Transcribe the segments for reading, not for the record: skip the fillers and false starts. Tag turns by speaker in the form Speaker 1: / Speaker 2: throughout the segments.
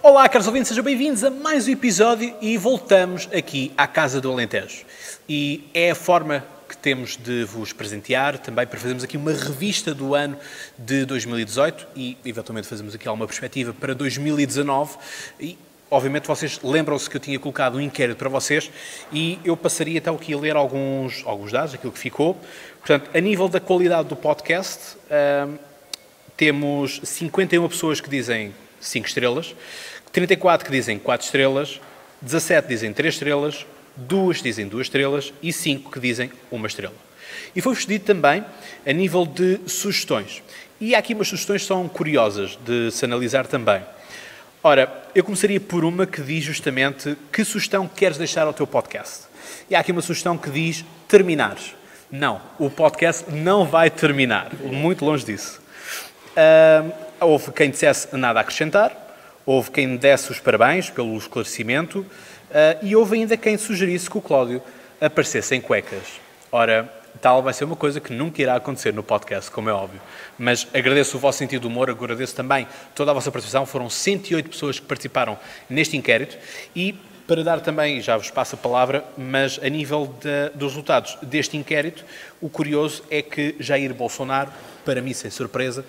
Speaker 1: Olá, caros ouvintes, sejam bem-vindos a mais um episódio e voltamos aqui à Casa do Alentejo. E é a forma que temos de vos presentear, também para fazermos aqui uma revista do ano de 2018 e, eventualmente, fazemos aqui alguma perspectiva para 2019. E, obviamente, vocês lembram-se que eu tinha colocado um inquérito para vocês e eu passaria então aqui a ler alguns dados, aquilo que ficou. Portanto, a nível da qualidade do podcast, temos 51 pessoas que dizem 5 estrelas, 34 que dizem 4 estrelas, 17 dizem 3 estrelas, 2 dizem 2 estrelas e 5 que dizem 1 estrela. E foi-vos pedido também a nível de sugestões. E há aqui umas sugestões que são curiosas de se analisar também. Ora, eu começaria por uma que diz justamente que sugestão queres deixar ao teu podcast. E há aqui uma sugestão que diz terminar. Não, o podcast não vai terminar, muito longe disso. Houve quem dissesse nada a acrescentar, houve quem me desse os parabéns pelo esclarecimento e houve ainda quem sugerisse que o Cláudio aparecesse em cuecas. Ora, tal vai ser uma coisa que nunca irá acontecer no podcast, como é óbvio. Mas agradeço o vosso sentido de humor, agradeço também toda a vossa participação. Foram 108 pessoas que participaram neste inquérito e, para dar também, já vos passo a palavra, mas a nível dos resultados deste inquérito, o curioso é que Jair Bolsonaro, para mim sem surpresa,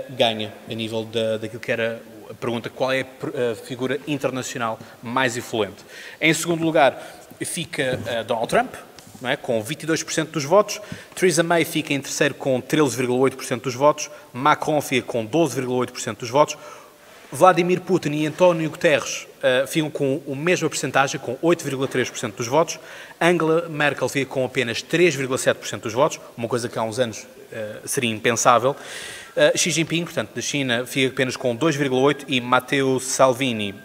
Speaker 1: ganha a nível daquilo que era a pergunta qual é a figura internacional mais influente. Em segundo lugar fica Donald Trump, não é? Com 22% dos votos, Theresa May fica em terceiro com 13,8% dos votos, Macron fica com 12,8% dos votos, Vladimir Putin e António Guterres ficam com a mesma percentagem, com 8,3% dos votos. Angela Merkel fica com apenas 3,7% dos votos, uma coisa que há uns anos seria impensável. Xi Jinping, portanto, da China, fica apenas com 2,8% e Matteo Salvini,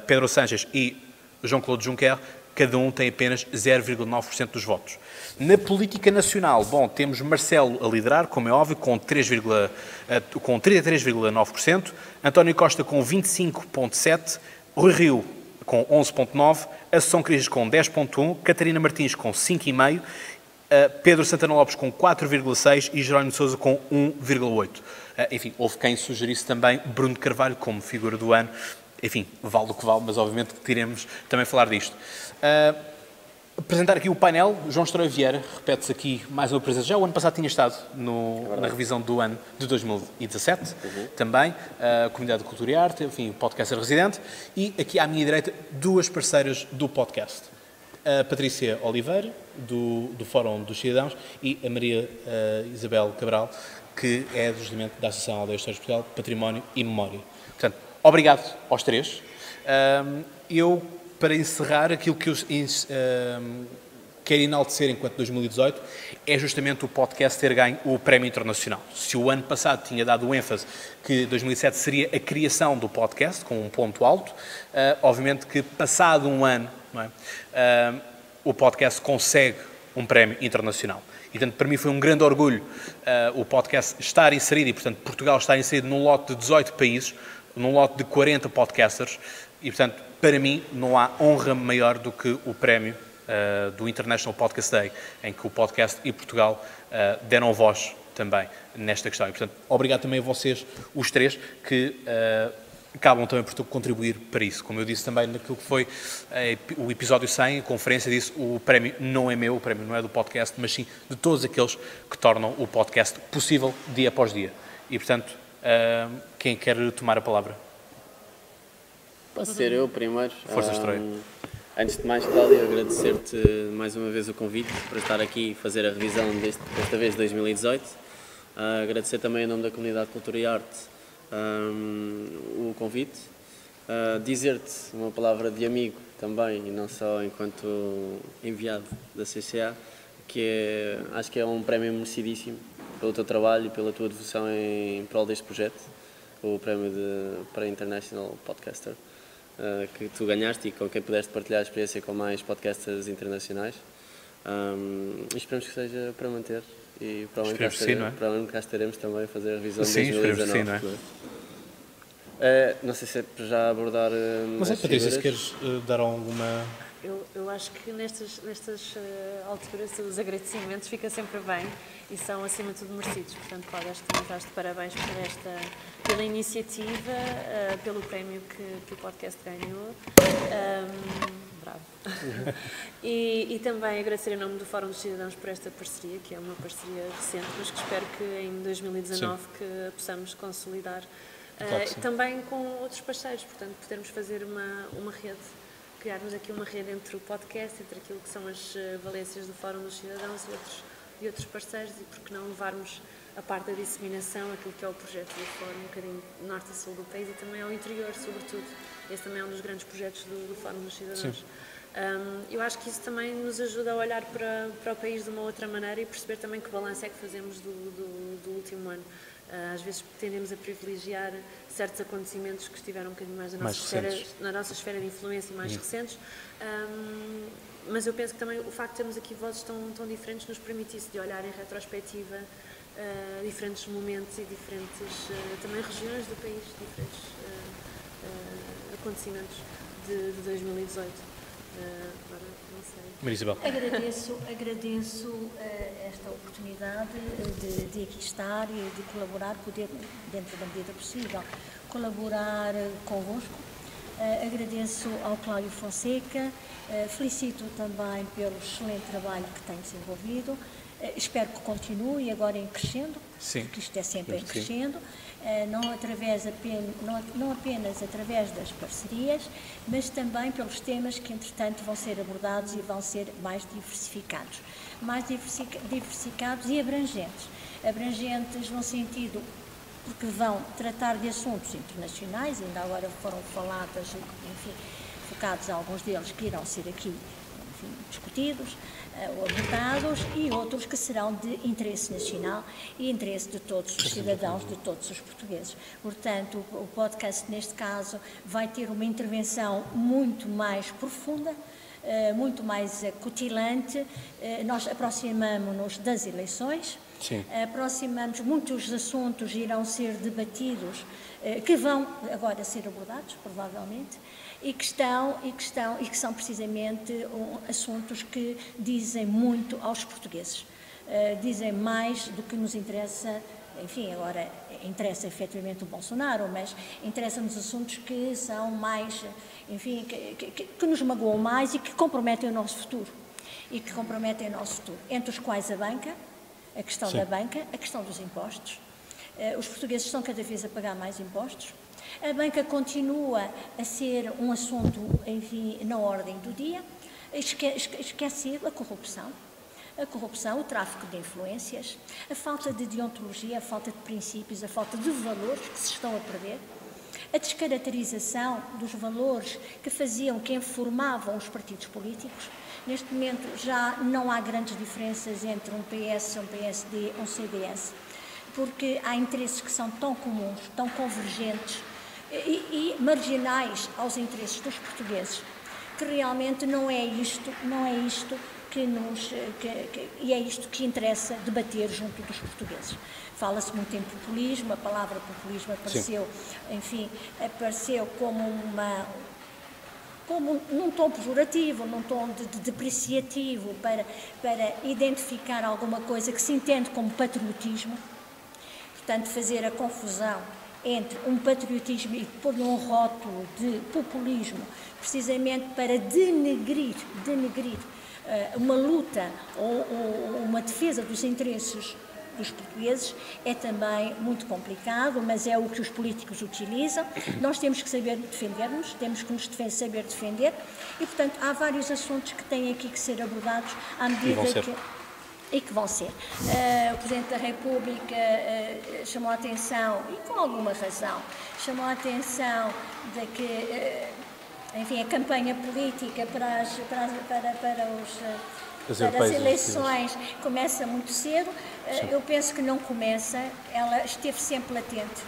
Speaker 1: Pedro Sánchez e Jean-Claude Juncker, cada um tem apenas 0,9% dos votos. Na política nacional, bom, temos Marcelo a liderar, como é óbvio, com 33,9%, António Costa com 25,7%, Rui Rio com 11,9%, Assunção Cristas com 10,1%, Catarina Martins com 5,5%, Pedro Santana Lopes com 4,6% e Jerónimo de Sousa com 1,8%. Enfim, houve quem sugerisse também Bruno Carvalho como figura do ano. Enfim, vale o que vale, mas obviamente que iremos também falar disto. Apresentar aqui o painel, João Estrói Vieira, repete-se aqui mais uma presença. Já o ano passado tinha estado na revisão do ano de 2017, também, a Comunidade de Cultura e Arte, enfim, o podcaster residente, e aqui à minha direita, duas parceiras do podcast. A Patrícia Oliveira, do Fórum dos Cidadãos, e a Maria Isabel Cabral, que é justamente da Associação Aldeias de Portugal, Património e Memória. Portanto, obrigado aos três. Eu, para encerrar, aquilo que eu quero enaltecer enquanto 2018 é justamente o podcast ter ganho o Prémio Internacional. Se o ano passado tinha dado ênfase que 2007 seria a criação do podcast, com um ponto alto, obviamente que passado um ano, não é? O podcast consegue um prémio internacional. E, portanto, para mim foi um grande orgulho o podcast estar inserido, e, portanto, Portugal estar inserido num lote de 18 países, num lote de 40 podcasters, e, portanto, para mim não há honra maior do que o prémio do International Podcast Day, em que o podcast e Portugal deram voz também nesta questão. E, portanto, obrigado também a vocês, os três, que acabam também por contribuir para isso. Como eu disse também naquilo que foi o episódio 100, a conferência, disse o prémio não é meu, o prémio não é do podcast, mas sim de todos aqueles que tornam o podcast possível dia após dia. E, portanto, quem quer tomar a palavra?
Speaker 2: Posso ser eu primeiro.
Speaker 1: Força, Estróia.
Speaker 2: Antes de mais, Cláudio, agradecer-te mais uma vez o convite para estar aqui e fazer a revisão desta vez de 2018. Agradecer também em nome da Comunidade de Cultura e Arte o convite. Dizer-te uma palavra de amigo também, e não só enquanto enviado da CCA, que acho que é um prémio merecidíssimo pelo teu trabalho e pela tua devoção em prol deste projeto, o prémio para International Podcaster, que tu ganhaste e com quem pudeste partilhar a experiência com mais podcasters internacionais. Esperamos que seja para manter e para o ano cá estaremos também a fazer a revisão de 2019. Sim, não é? Não sei se é para já abordar.
Speaker 1: Mas Patrícia, se queres dar alguma...
Speaker 3: Eu Eu acho que nestas alturas os agradecimentos fica sempre bem e são acima de tudo merecidos. Portanto, Cláudia, acho que também estás de parabéns pela iniciativa, pelo prémio que o podcast ganhou. Bravo. E também agradecer em nome do Fórum dos Cidadãos por esta parceria, que é uma parceria recente, mas que espero que em 2019 que possamos consolidar. Claro também com outros parceiros, portanto, podermos fazer uma rede, criarmos aqui uma rede entre o podcast, entre aquilo que são as valências do Fórum dos Cidadãos e outros parceiros, e por que não levarmos a parte da disseminação, aquilo que é o projeto do Fórum, um bocadinho norte a sul do país e também ao interior, sobretudo. Esse também é um dos grandes projetos do Fórum dos Cidadãos. Eu acho que isso também nos ajuda a olhar para o país de uma outra maneira e perceber também que balanço é que fazemos do último ano. Às vezes tendemos a privilegiar certos acontecimentos que estiveram um bocadinho mais na nossa esfera de influência mais recentes, mas eu penso que também o facto de termos aqui vozes tão diferentes nos permite isso, de olhar em retrospectiva diferentes momentos e diferentes também regiões do país, diferentes acontecimentos de 2018. Agora não sei.
Speaker 1: Maria Isabel.
Speaker 4: Agradeço esta oportunidade de aqui estar e de colaborar, poder, dentro da medida possível, colaborar convosco. Agradeço ao Cláudio Fonseca, felicito também pelo excelente trabalho que tem desenvolvido. Espero que continue agora em crescendo, porque isto é sempre em crescendo, não apenas através das parcerias, mas também pelos temas que, entretanto, vão ser abordados e vão ser mais diversificados e abrangentes. Abrangentes no sentido porque vão tratar de assuntos internacionais, ainda agora foram faladas, enfim, focados a alguns deles que irão ser aqui, enfim, discutidos, ou abordados, e outros que serão de interesse nacional e interesse de todos os cidadãos, de todos os portugueses. Portanto, o podcast, neste caso, vai ter uma intervenção muito mais profunda, muito mais acutilante. Nós aproximamo-nos das eleições, muitos assuntos irão ser debatidos, que vão agora ser abordados, provavelmente, e que são precisamente assuntos que dizem muito aos portugueses, dizem mais do que nos interessa. Enfim, agora interessa efetivamente o Bolsonaro, mas interessa-nos assuntos que são mais, enfim, que nos magoam mais e que comprometem o nosso futuro. Entre os quais a banca, a questão da banca, a questão dos impostos. Os portugueses estão cada vez a pagar mais impostos. A banca continua a ser um assunto, enfim, na ordem do dia. Esquecido a corrupção, o tráfico de influências, a falta de deontologia, a falta de princípios, a falta de valores que se estão a perder, a descaracterização dos valores que informavam os partidos políticos. Neste momento já não há grandes diferenças entre um PS, um PSD, um CDS, porque há interesses que são tão comuns, tão convergentes e marginais aos interesses dos portugueses, que realmente não é isto que interessa debater junto dos portugueses. Fala-se muito em populismo, a palavra populismo apareceu como num tom pejorativo, num tom depreciativo, para identificar alguma coisa que se entende como patriotismo. Portanto, fazer a confusão entre um patriotismo e pôr um rótulo de populismo, precisamente para denegrir uma luta ou uma defesa dos interesses dos portugueses, é também muito complicado, mas é o que os políticos utilizam. Nós temos que saber defender-nos, temos que nos saber defender, e, portanto, há vários assuntos que têm aqui que ser abordados à medida que vão ser. O Presidente da República chamou a atenção, e com alguma razão, chamou a atenção de que, enfim, a campanha política para as eleições começa muito cedo. Eu penso que não começa, ela esteve sempre latente.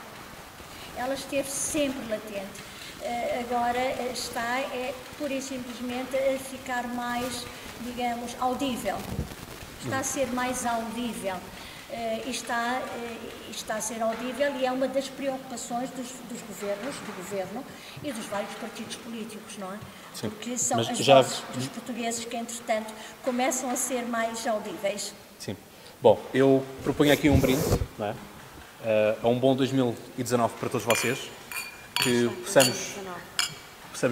Speaker 4: Agora está, pura e simplesmente, a ficar mais, digamos, audível. Está a ser mais audível. e está a ser audível, e é uma das preocupações dos governos, do governo e dos vários partidos políticos, não é?
Speaker 1: Sim.
Speaker 4: Porque são
Speaker 1: Mas
Speaker 4: as
Speaker 1: já...
Speaker 4: vozes dos portugueses que, entretanto, começam a ser mais audíveis.
Speaker 1: Sim. Bom, eu proponho aqui um brinde, não é? A um bom 2019 para todos vocês, que possamos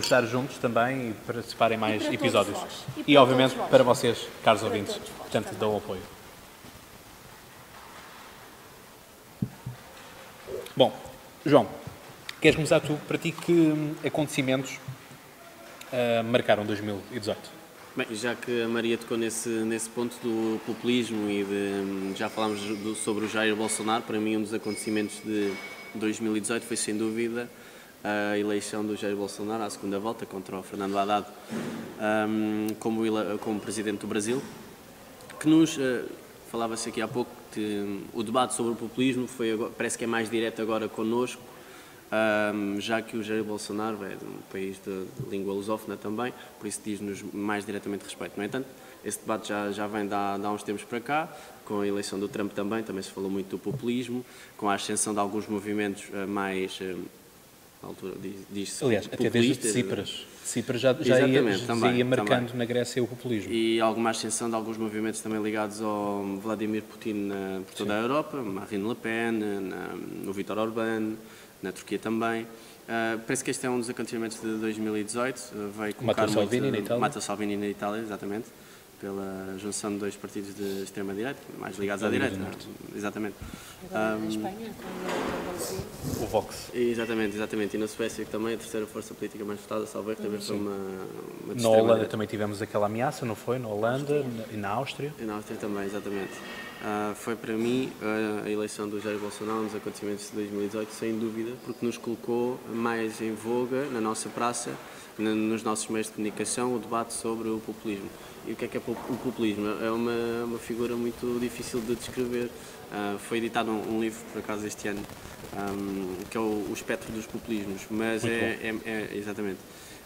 Speaker 1: estar juntos também e participar em mais
Speaker 4: para
Speaker 1: episódios.
Speaker 4: todos vós.
Speaker 1: E,
Speaker 4: E para
Speaker 1: obviamente,
Speaker 4: todos vós.
Speaker 1: para vocês, caros
Speaker 4: Para
Speaker 1: ouvintes,
Speaker 4: todos vós
Speaker 1: portanto,
Speaker 4: também.
Speaker 1: dão apoio. Bom, João, queres começar tu? Para ti, que acontecimentos marcaram 2018?
Speaker 2: Bem, já que a Maria tocou nesse ponto do populismo e já falámos sobre o Jair Bolsonaro, para mim um dos acontecimentos de 2018 foi sem dúvida a eleição do Jair Bolsonaro à segunda volta contra o Fernando Haddad como presidente do Brasil, que falava-se aqui há pouco que o debate sobre o populismo parece que é mais direto agora connosco, já que o Jair Bolsonaro é de um país de língua lusófona também, por isso diz-nos mais diretamente respeito. No entanto, esse debate já vem de há uns tempos para cá, com a eleição do Trump também se falou muito do populismo, com a ascensão de alguns movimentos mais, na altura diz-se,
Speaker 1: Aliás, até desde Tsipras. Tsipras já ia marcando também na Grécia o populismo.
Speaker 2: E alguma ascensão de alguns movimentos também ligados ao Vladimir Putin por toda a Europa, Marine Le Pen, o Viktor Orbán, na Turquia também. Parece que este é um dos acontecimentos de 2018. Vai colocar
Speaker 1: Matteo Salvini na Itália.
Speaker 2: Matteo Salvini na Itália, exatamente, pela junção de dois partidos de extrema-direita, mais ligados à direita. Exatamente.
Speaker 3: Agora, na Espanha, com
Speaker 1: O Vox.
Speaker 2: Exatamente. E na Suécia, que também é a terceira força política mais votada, salvo erro, também foi uma
Speaker 1: Na Holanda também tivemos aquela ameaça, não foi? Na Holanda e na Áustria.
Speaker 2: E na Áustria também, exatamente. Foi para mim a eleição do Jair Bolsonaro nos acontecimentos de 2018, sem dúvida, porque nos colocou mais em voga na nossa praça, nos nossos meios de comunicação, o debate sobre o populismo. E o que é o populismo? É uma figura muito difícil de descrever. Foi editado um livro, por acaso, este ano, que é o Espectro dos Populismos, mas exatamente.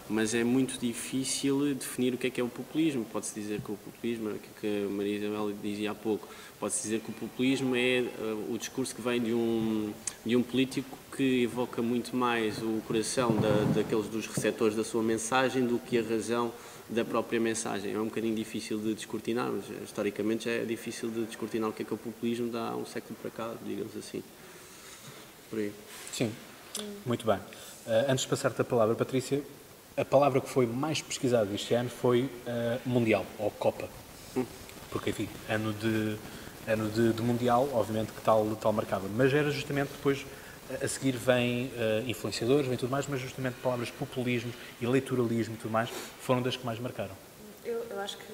Speaker 2: Mas é muito difícil definir o que é o populismo. Pode-se dizer que o populismo, o que a Maria Isabel dizia há pouco, pode-se dizer que o populismo é o discurso que vem de um político que evoca muito mais o coração daqueles dos receptores da sua mensagem do que a razão da própria mensagem. É um bocadinho difícil de descortinar, mas historicamente já é difícil de descortinar o que é o populismo de há um século para cá, digamos assim. Por aí.
Speaker 1: Sim, muito bem. Antes de passar-te a palavra, Patrícia, a palavra que foi mais pesquisada este ano foi Mundial, ou Copa. Porque, enfim, ano de Mundial, obviamente que tal marcava. Mas era justamente depois, a seguir vem influenciadores, vem tudo mais, mas justamente palavras populismo, eleitoralismo e tudo mais, foram das que mais marcaram.
Speaker 3: Eu acho que,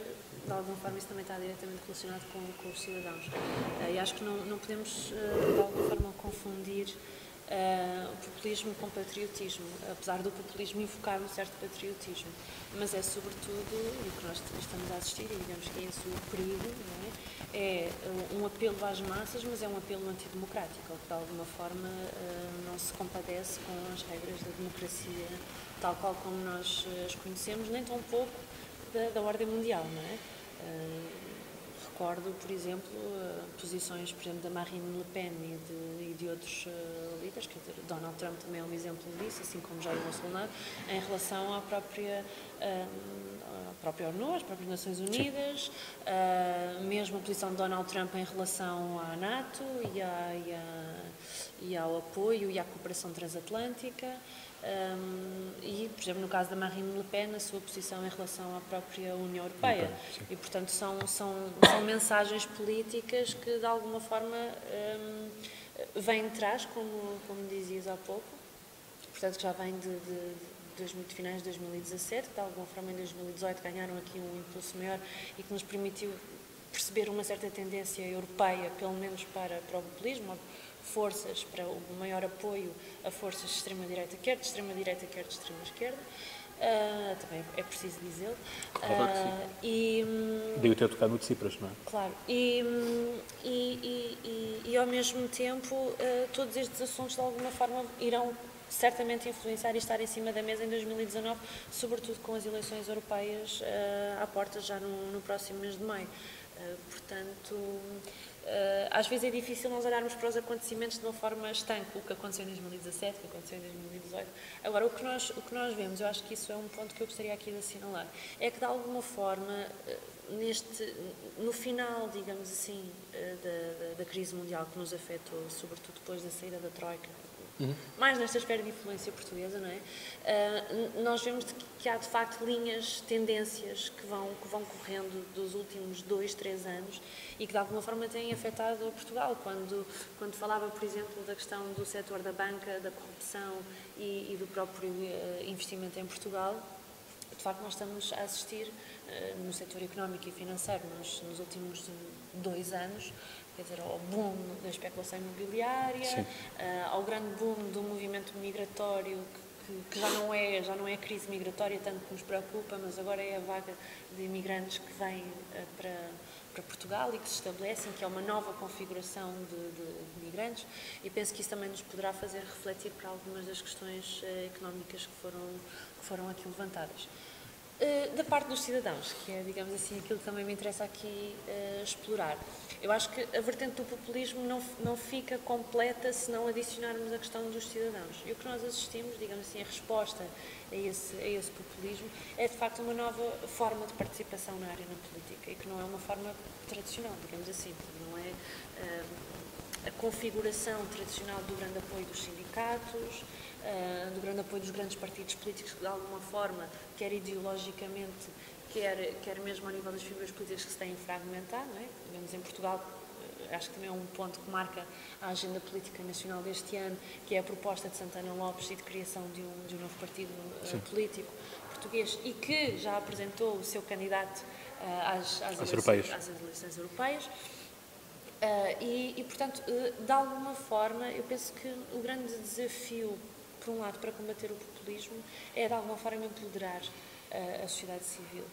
Speaker 3: de alguma forma, isso também está diretamente relacionado com os cidadãos. E acho que não podemos, de alguma forma, confundir o populismo com patriotismo, apesar do populismo invocar um certo patriotismo, mas é sobretudo, e o que nós estamos a assistir, e digamos que é esse o perigo, não é? É um apelo às massas, mas é um apelo antidemocrático, que de alguma forma não se compadece com as regras da democracia tal qual como nós as conhecemos, nem tão pouco da ordem mundial, não é? Recordo, por exemplo, posições, por exemplo, da Marine Le Pen e de outros líderes, quer dizer, Donald Trump também é um exemplo disso, assim como Jair Bolsonaro, em relação à própria ONU, às próprias Nações Unidas, mesmo a posição de Donald Trump em relação à NATO e ao apoio e à cooperação transatlântica. E, por exemplo, no caso da Marine Le Pen, a sua posição em relação à própria União Europeia. E, portanto, são mensagens políticas que, de alguma forma, vêm de trás, como dizias há pouco, portanto, que já vêm de finais de 2017, que, de alguma forma, em 2018 ganharam aqui um impulso maior e que nos permitiu perceber uma certa tendência europeia, pelo menos para o populismo, forças para o maior apoio a forças de extrema-direita, quer de extrema-direita, quer de extrema-esquerda, também é preciso dizê-lo.
Speaker 1: Daí o ter tocado no Tsipras, não é?
Speaker 3: Claro, e ao mesmo tempo todos estes assuntos de alguma forma irão certamente influenciar e estar em cima da mesa em 2019, sobretudo com as eleições europeias à porta já no próximo mês de maio. Portanto, às vezes é difícil nós olharmos para os acontecimentos de uma forma estanque, o que aconteceu em 2017, o que aconteceu em 2018. Agora, o que nós vemos, eu acho que isso é um ponto que eu gostaria aqui de assinalar, é que de alguma forma, no final, digamos assim, da crise mundial que nos afetou, sobretudo depois da saída da Troika, mais nesta esfera de influência portuguesa, não é? Nós vemos que há de facto linhas, tendências que vão correndo dos últimos 2, 3 anos e que de alguma forma têm afetado Portugal. Quando falava, por exemplo, da questão do setor da banca, da corrupção e do próprio investimento em Portugal, de facto nós estamos a assistir no setor económico e financeiro nos últimos 2 anos, quer dizer, ao boom da especulação imobiliária, ao grande boom do movimento migratório, que já não é a crise migratória tanto que nos preocupa, mas agora é a vaga de imigrantes que vem para Portugal e que se estabelecem, que é uma nova configuração de migrantes, e penso que isso também nos poderá fazer refletir para algumas das questões económicas que foram aqui levantadas. Da parte dos cidadãos, que é, digamos assim, aquilo que também me interessa aqui explorar. Eu acho que a vertente do populismo não fica completa se não adicionarmos a questão dos cidadãos. E o que nós assistimos, digamos assim, a resposta a esse populismo é, de facto, uma nova forma de participação na área na política e que não é uma forma tradicional, digamos assim, não é a configuração tradicional do grande apoio dos sindicatos, do grande apoio dos grandes partidos políticos que, de alguma forma, quer ideologicamente, quer mesmo ao nível das figuras políticas que se têm fragmentado, não é? Digamos, em Portugal, acho que também é um ponto que marca a agenda política nacional deste ano, que é a proposta de Santana Lopes e de criação de um novo partido político português e que já apresentou o seu candidato às eleições europeias. Portanto, de alguma forma, eu penso que o grande desafio, por um lado, para combater o populismo é, de alguma forma, empoderar a sociedade civil.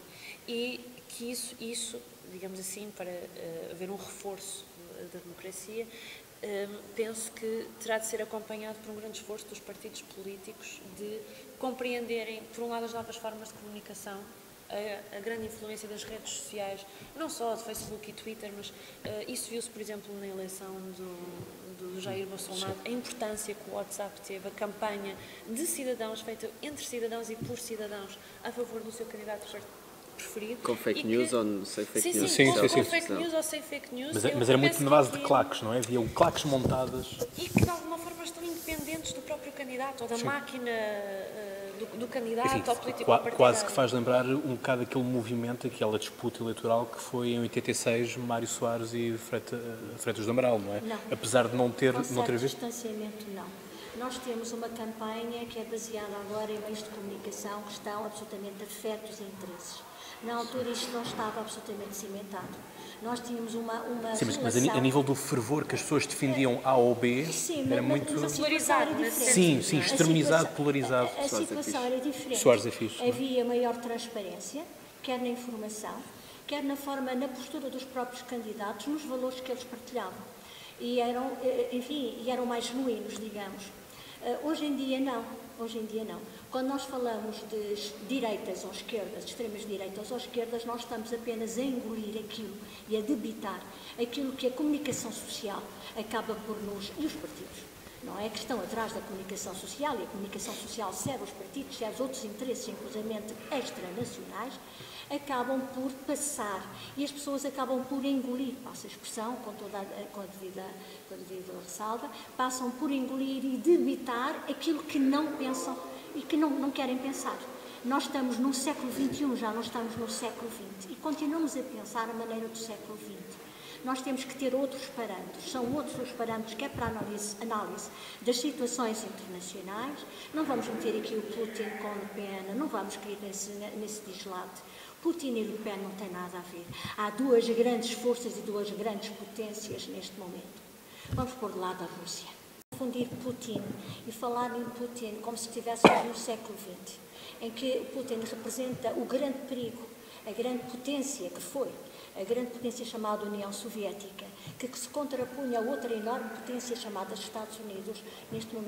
Speaker 3: E que isso, digamos assim, para haver um reforço da democracia, penso que terá de ser acompanhado por um grande esforço dos partidos políticos de compreenderem, por um lado, as novas formas de comunicação, a grande influência das redes sociais, não só de Facebook e Twitter, mas isso viu-se, por exemplo, na eleição do Jair Bolsonaro, a importância que o WhatsApp teve, a campanha de cidadãos feita entre cidadãos e por cidadãos a favor do seu candidato preferido.
Speaker 2: Com fake news ou sem fake news?
Speaker 3: Com fake news ou sem fake news.
Speaker 1: Mas era muito na base de claques, não é? Havia claques montadas.
Speaker 3: E que de alguma forma estão independentes do próprio candidato ou da máquina do candidato. Enfim, ao político partidário.
Speaker 1: Quase que faz lembrar um bocado aquele movimento, aquela disputa eleitoral que foi em 86 Mário Soares e Freitas do Amaral, não é?
Speaker 4: Não.
Speaker 1: Apesar de não ter
Speaker 4: visto.
Speaker 3: distanciamento,
Speaker 4: não. Nós temos uma campanha que é baseada agora em meios de comunicação que estão absolutamente afetos a interesses. Na altura isto não estava absolutamente cimentado. Nós tínhamos uma
Speaker 1: Sim, mas a nível do fervor que as pessoas defendiam A ou B, era muito...
Speaker 3: polarizado.
Speaker 1: Sim, extremizado, polarizado.
Speaker 4: A situação era diferente.
Speaker 1: Soares é fixe.
Speaker 4: Havia maior transparência, quer na informação, quer na postura dos próprios candidatos, nos valores que eles partilhavam. E eram mais genuínos, digamos. Hoje em dia não. Quando nós falamos de direitas ou esquerdas, de extremas direitas ou esquerdas, nós estamos apenas a engolir aquilo e a debitar aquilo que a comunicação social acaba por nos... E os partidos, não é? Que estão atrás da comunicação social, e a comunicação social serve os partidos, serve os outros interesses, inclusive extranacionais, acabam por passar e as pessoas acabam por engolir, passa a expressão, com a devida ressalva, passam por engolir e debitar aquilo que não pensam e que não querem pensar. Nós estamos no século XXI, já não estamos no século XX e continuamos a pensar a maneira do século XX. Nós temos que ter outros parâmetros, são outros os parâmetros que é para a análise das situações internacionais. Não vamos meter aqui o Putin com Le Pen, não vamos cair nesse dislate. Putin e Le Pen não têm nada a ver. Há duas grandes forças e duas grandes potências neste momento. Vamos pôr de lado a Rússia. Confundir Putin e falar em Putin como se estivéssemos no século XX, em que Putin representa o grande perigo, a grande potência que foi, a grande potência chamada União Soviética, que se contrapunha a outra enorme potência chamada Estados Unidos, neste preciso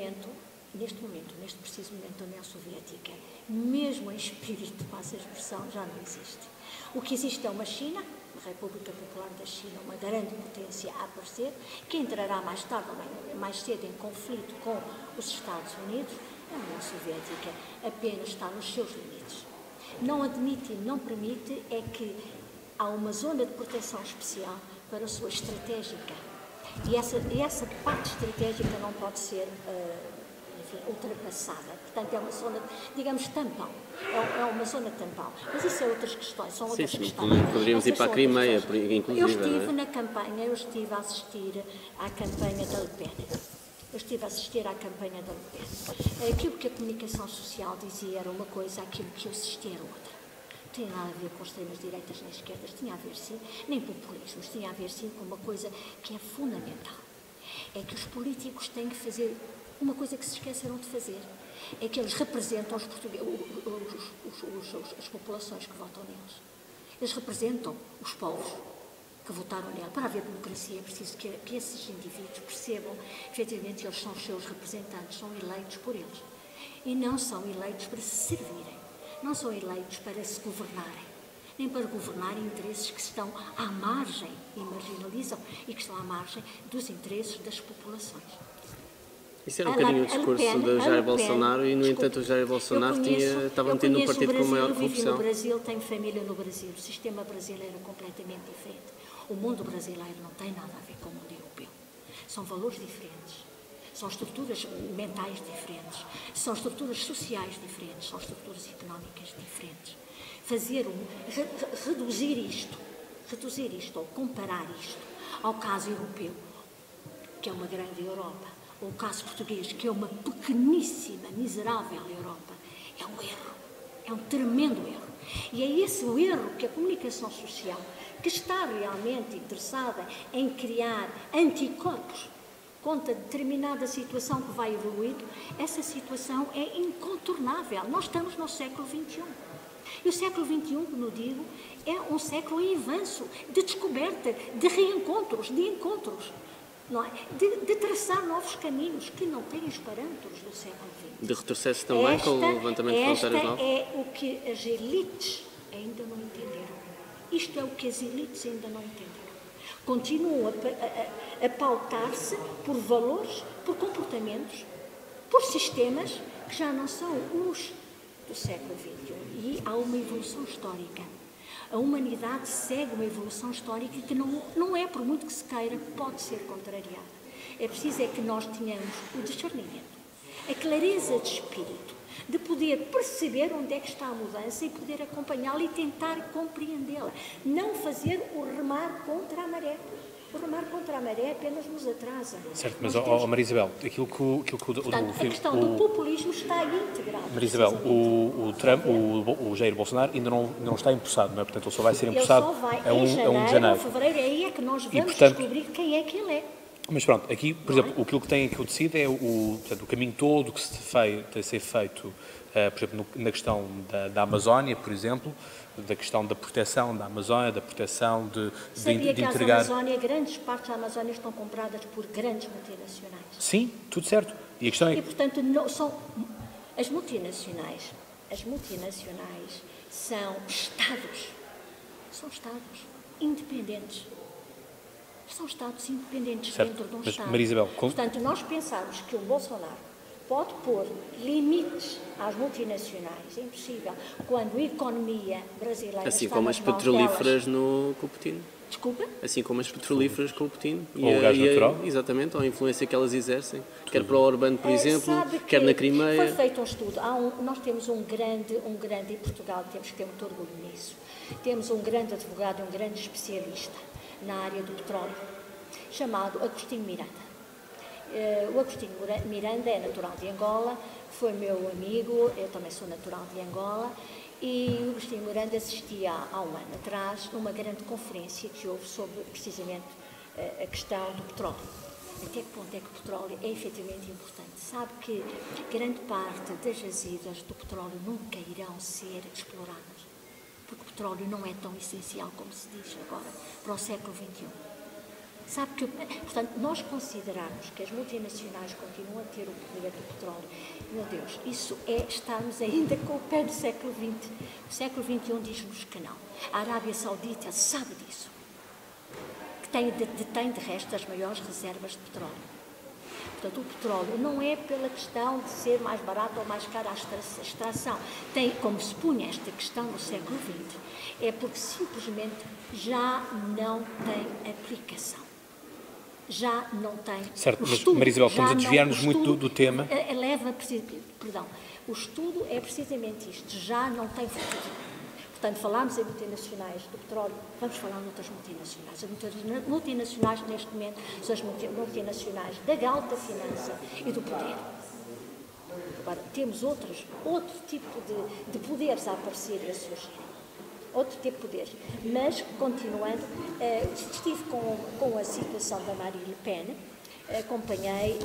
Speaker 4: momento, a União Soviética, mesmo em espírito, passa a expressão, já não existe. O que existe é uma China, uma República Popular da China, uma grande potência a aparecer, que entrará mais tarde ou mais cedo em conflito com os Estados Unidos. A União Soviética apenas está nos seus limites. Não admite e não permite é que há uma zona de proteção especial para a sua estratégica. E essa parte estratégica não pode ser ultrapassada. Portanto, é uma zona, digamos, tampão. É uma zona tampão. Mas isso é outras questões, são outras questões.
Speaker 2: Poderíamos ir para a Crimeia, inclusive.
Speaker 4: Eu estive na campanha, eu estive a assistir à campanha da Le Pen. Aquilo que a comunicação social dizia era uma coisa, aquilo que eu assisti era outra. Não tinha nada a ver com extremas direitas nem esquerdas, tinha a ver sim, nem populismos, tinha a ver sim com uma coisa que é fundamental. É que os políticos têm que fazer uma coisa que se esqueceram de fazer. É que eles representam os portugueses, as populações que votam neles. Eles representam os povos que votaram nele. Para haver democracia é preciso que esses indivíduos percebam que, efetivamente, eles são os seus representantes, são eleitos por eles. E não são eleitos para se servirem, não são eleitos para se governarem, nem para governar interesses que estão à margem e marginalizam e que estão à margem dos interesses das populações.
Speaker 2: Isso era um bocadinho o discurso de Jair Bolsonaro e, no entanto, o Jair Bolsonaro estava metido no partido com maior corrupção. Eu vivi no Brasil, tenho família no Brasil. O sistema brasileiro é completamente diferente. O mundo brasileiro não tem nada a ver com o mundo europeu. São valores diferentes, são estruturas mentais diferentes, são estruturas sociais diferentes, são estruturas económicas diferentes. Reduzir isto ou comparar isto ao caso europeu, que é uma grande Europa, ou o caso português, que é uma pequeníssima, miserável Europa, é um erro, é um tremendo erro. E é esse o erro que a comunicação social, que está realmente interessada em criar anticorpos contra determinada situação que vai evoluindo, essa situação é incontornável. Nós estamos no século XXI. E o século XXI, como eu digo, é um século em avanço, de descoberta, de reencontros, de encontros. Não é? De traçar novos caminhos que não têm os parâmetros do século XX. De retrocesso também, com o levantamento de fronteiras novas?
Speaker 4: É o que as elites ainda não entenderam. Isto é o que as elites ainda não entenderam. Continuam a pautar-se por valores, por comportamentos, por sistemas que já não são os do século XXI. E há uma evolução histórica. A humanidade segue uma evolução histórica que não é, por muito que se queira, pode ser contrariada. É preciso que nós tenhamos o discernimento, a clareza de espírito, de poder perceber onde é que está a mudança e poder acompanhá-la e tentar compreendê-la. Não fazer o remar contra a maré. O remar contra a maré apenas nos atrasa.
Speaker 1: Certo, mas, Maria Isabel, aquilo que
Speaker 4: Portanto, a questão do populismo está integrada.
Speaker 1: Maria Isabel, o Jair Bolsonaro ainda não está empossado, não é? Portanto, ele só vai ser empossado a 1 de janeiro.
Speaker 4: Em fevereiro, aí é que nós vamos descobrir quem é que ele é.
Speaker 1: Mas pronto, aqui, por exemplo, aquilo que tem aqui o tecido é o caminho todo que tem a ser feito, por exemplo, na questão da Amazónia, por exemplo, da questão da proteção da Amazónia, da proteção de entregar...
Speaker 4: Grandes partes da Amazónia estão compradas por grandes multinacionais.
Speaker 1: Sim, tudo certo. E a questão é...
Speaker 4: E, portanto, as multinacionais são Estados independentes. São Estados independentes dentro de um Estado.
Speaker 1: Maria Isabel,
Speaker 4: Portanto, nós pensarmos que o Bolsonaro pode pôr limites às multinacionais, é impossível, quando a economia brasileira
Speaker 2: assim
Speaker 4: está
Speaker 2: como
Speaker 4: nas
Speaker 2: as
Speaker 4: mãos
Speaker 2: petrolíferas
Speaker 4: delas.
Speaker 2: com o Putin.
Speaker 4: Desculpa?
Speaker 2: Assim como as petrolíferas com o Putin.
Speaker 1: Ou o gás natural.
Speaker 2: Exatamente, ou a influência que elas exercem. Quer para o Orbán, por exemplo, quer na Crimeia.
Speaker 4: Foi feito um estudo. Nós temos um grande em Portugal, temos que ter muito orgulho nisso. Temos um grande advogado, um grande especialista na área do petróleo, chamado Agostinho Miranda. O Agostinho Miranda é natural de Angola, foi meu amigo, eu também sou natural de Angola, e o Agostinho Miranda assistia há um ano atrás numa grande conferência que houve sobre, precisamente, a questão do petróleo. Até que ponto é que o petróleo é efetivamente importante? Sabe que grande parte das jazidas do petróleo nunca irão ser exploradas, porque o petróleo não é tão essencial como se diz agora para o século XXI. Sabe que, portanto, nós considerarmos que as multinacionais continuam a ter o poder do petróleo, meu Deus, isso é estarmos ainda com o pé do século XX. O século XXI diz-nos que não. A Arábia Saudita sabe disso, que detém de resto as maiores reservas de petróleo. Portanto, o petróleo não é pela questão de ser mais barato ou mais caro a extração. Tem, como se punha esta questão no século XX, é porque simplesmente já não tem aplicação. Já não tem.
Speaker 1: Certo, mas Maria Isabel, estamos a desviar-nos muito do tema.
Speaker 4: Perdão, o estudo é precisamente isto, já não tem futuro. Portanto, falámos em multinacionais do petróleo, vamos falar noutras multinacionais. As multinacionais, neste momento, são as multinacionais da alta finança e do poder. Agora, temos outro tipo de poderes a aparecer e a surgir. Outro tipo de poderes. Mas, continuando, estive com a situação da Marine Le Pen, acompanhei,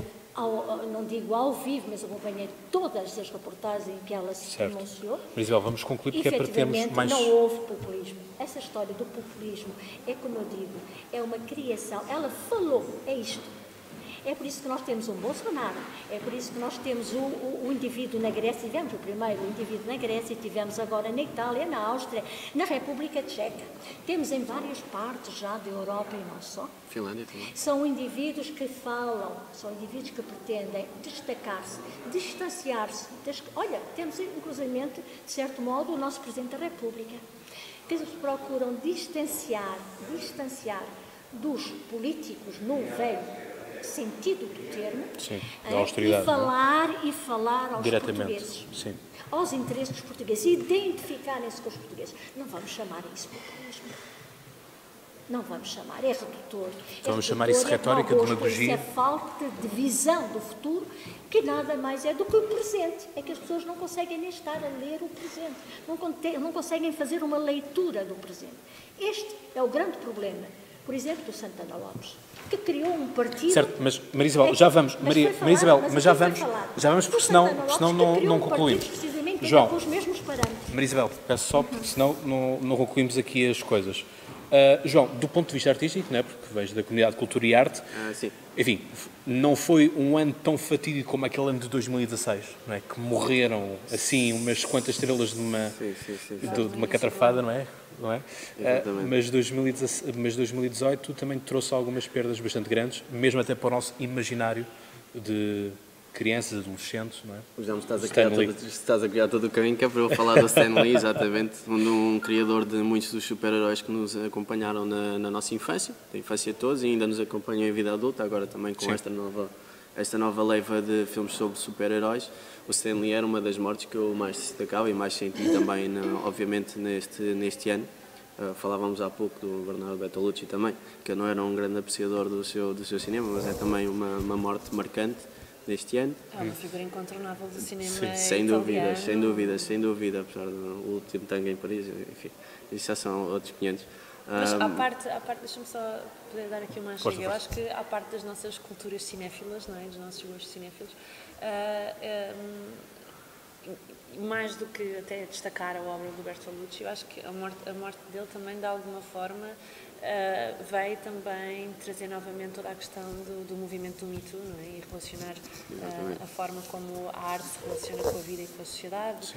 Speaker 4: não digo ao vivo, mas acompanhei todas as reportagens em que ela se pronunciou.
Speaker 1: Mas, Isabel, vamos concluir porque é para termos mais...
Speaker 4: não houve populismo. Essa história do populismo é, como eu digo, é uma criação. Ela falou, é isto. É por isso que nós temos um Bolsonaro, é por isso que nós temos o indivíduo na Grécia, tivemos o primeiro indivíduo na Grécia, tivemos agora na Itália, na Áustria, na República Tcheca. Temos em várias partes já da Europa e não só.
Speaker 2: Finlândia também.
Speaker 4: São indivíduos que falam, são indivíduos que pretendem destacar-se, distanciar-se. Olha, temos inclusivamente, de certo modo, o nosso Presidente da República, que eles procuram distanciar dos políticos no velho sentido do termo,
Speaker 1: sim, da austeridade,
Speaker 4: e falar aos portugueses,
Speaker 1: sim,
Speaker 4: aos interesses dos portugueses, identificarem-se com os portugueses. Não vamos chamar isso populismo. Não vamos chamar, é redutor.
Speaker 1: Vamos chamar isso retórica, demagogia.
Speaker 4: Isso é falta de visão do futuro, que nada mais é do que o presente. É que as pessoas não conseguem nem estar a ler o presente, não conseguem fazer uma leitura do presente. Este é o grande problema, por exemplo, do Santana Lopes, que criou um partido...
Speaker 1: Certo, mas Maria Isabel, já vamos, Maria Isabel, mas já vamos, porque senão não concluímos. João,
Speaker 4: com os mesmos parâmetros.
Speaker 1: Maria Isabel, peço só, porque senão não concluímos aqui as coisas. João, do ponto de vista artístico, não é? Porque vejo da comunidade de cultura e arte,
Speaker 2: sim.
Speaker 1: Enfim, não foi um ano tão fatídico como aquele ano de 2016, não é? Que morreram, assim, umas quantas estrelas de uma catrafada, não é? Mas 2018 também trouxe algumas perdas bastante grandes, mesmo até para o nosso imaginário de crianças, adolescentes, não é?
Speaker 2: Já me estás a criar todo o caminho que é para eu falar do Stan Lee, exatamente, um criador de muitos dos super-heróis que nos acompanharam na nossa infância, da infância de todos, e ainda nos acompanham em vida adulta, agora também com esta nova leva de filmes sobre super-heróis. O Stan Lee era uma das mortes que eu mais destacava e mais senti também, obviamente, neste ano. Falávamos há pouco do Bernardo Bertolucci também, que eu não era um grande apreciador do seu cinema, mas é também uma morte marcante neste ano.
Speaker 3: É uma figura incontornável do cinema
Speaker 2: sem dúvida, apesar do último Tango em Paris, enfim, isso já são outros 500.
Speaker 3: Mas à parte deixa-me só poder dar aqui uma chega. Eu acho que à parte das nossas culturas cinéfilas, não é? Dos nossos gostos cinéfilos, mais do que até destacar a obra do Bertolucci, eu acho que a morte dele também, de alguma forma, veio também trazer novamente toda a questão do movimento do Me Too, não é? E relacionar a forma como a arte se relaciona com a vida e com a sociedade.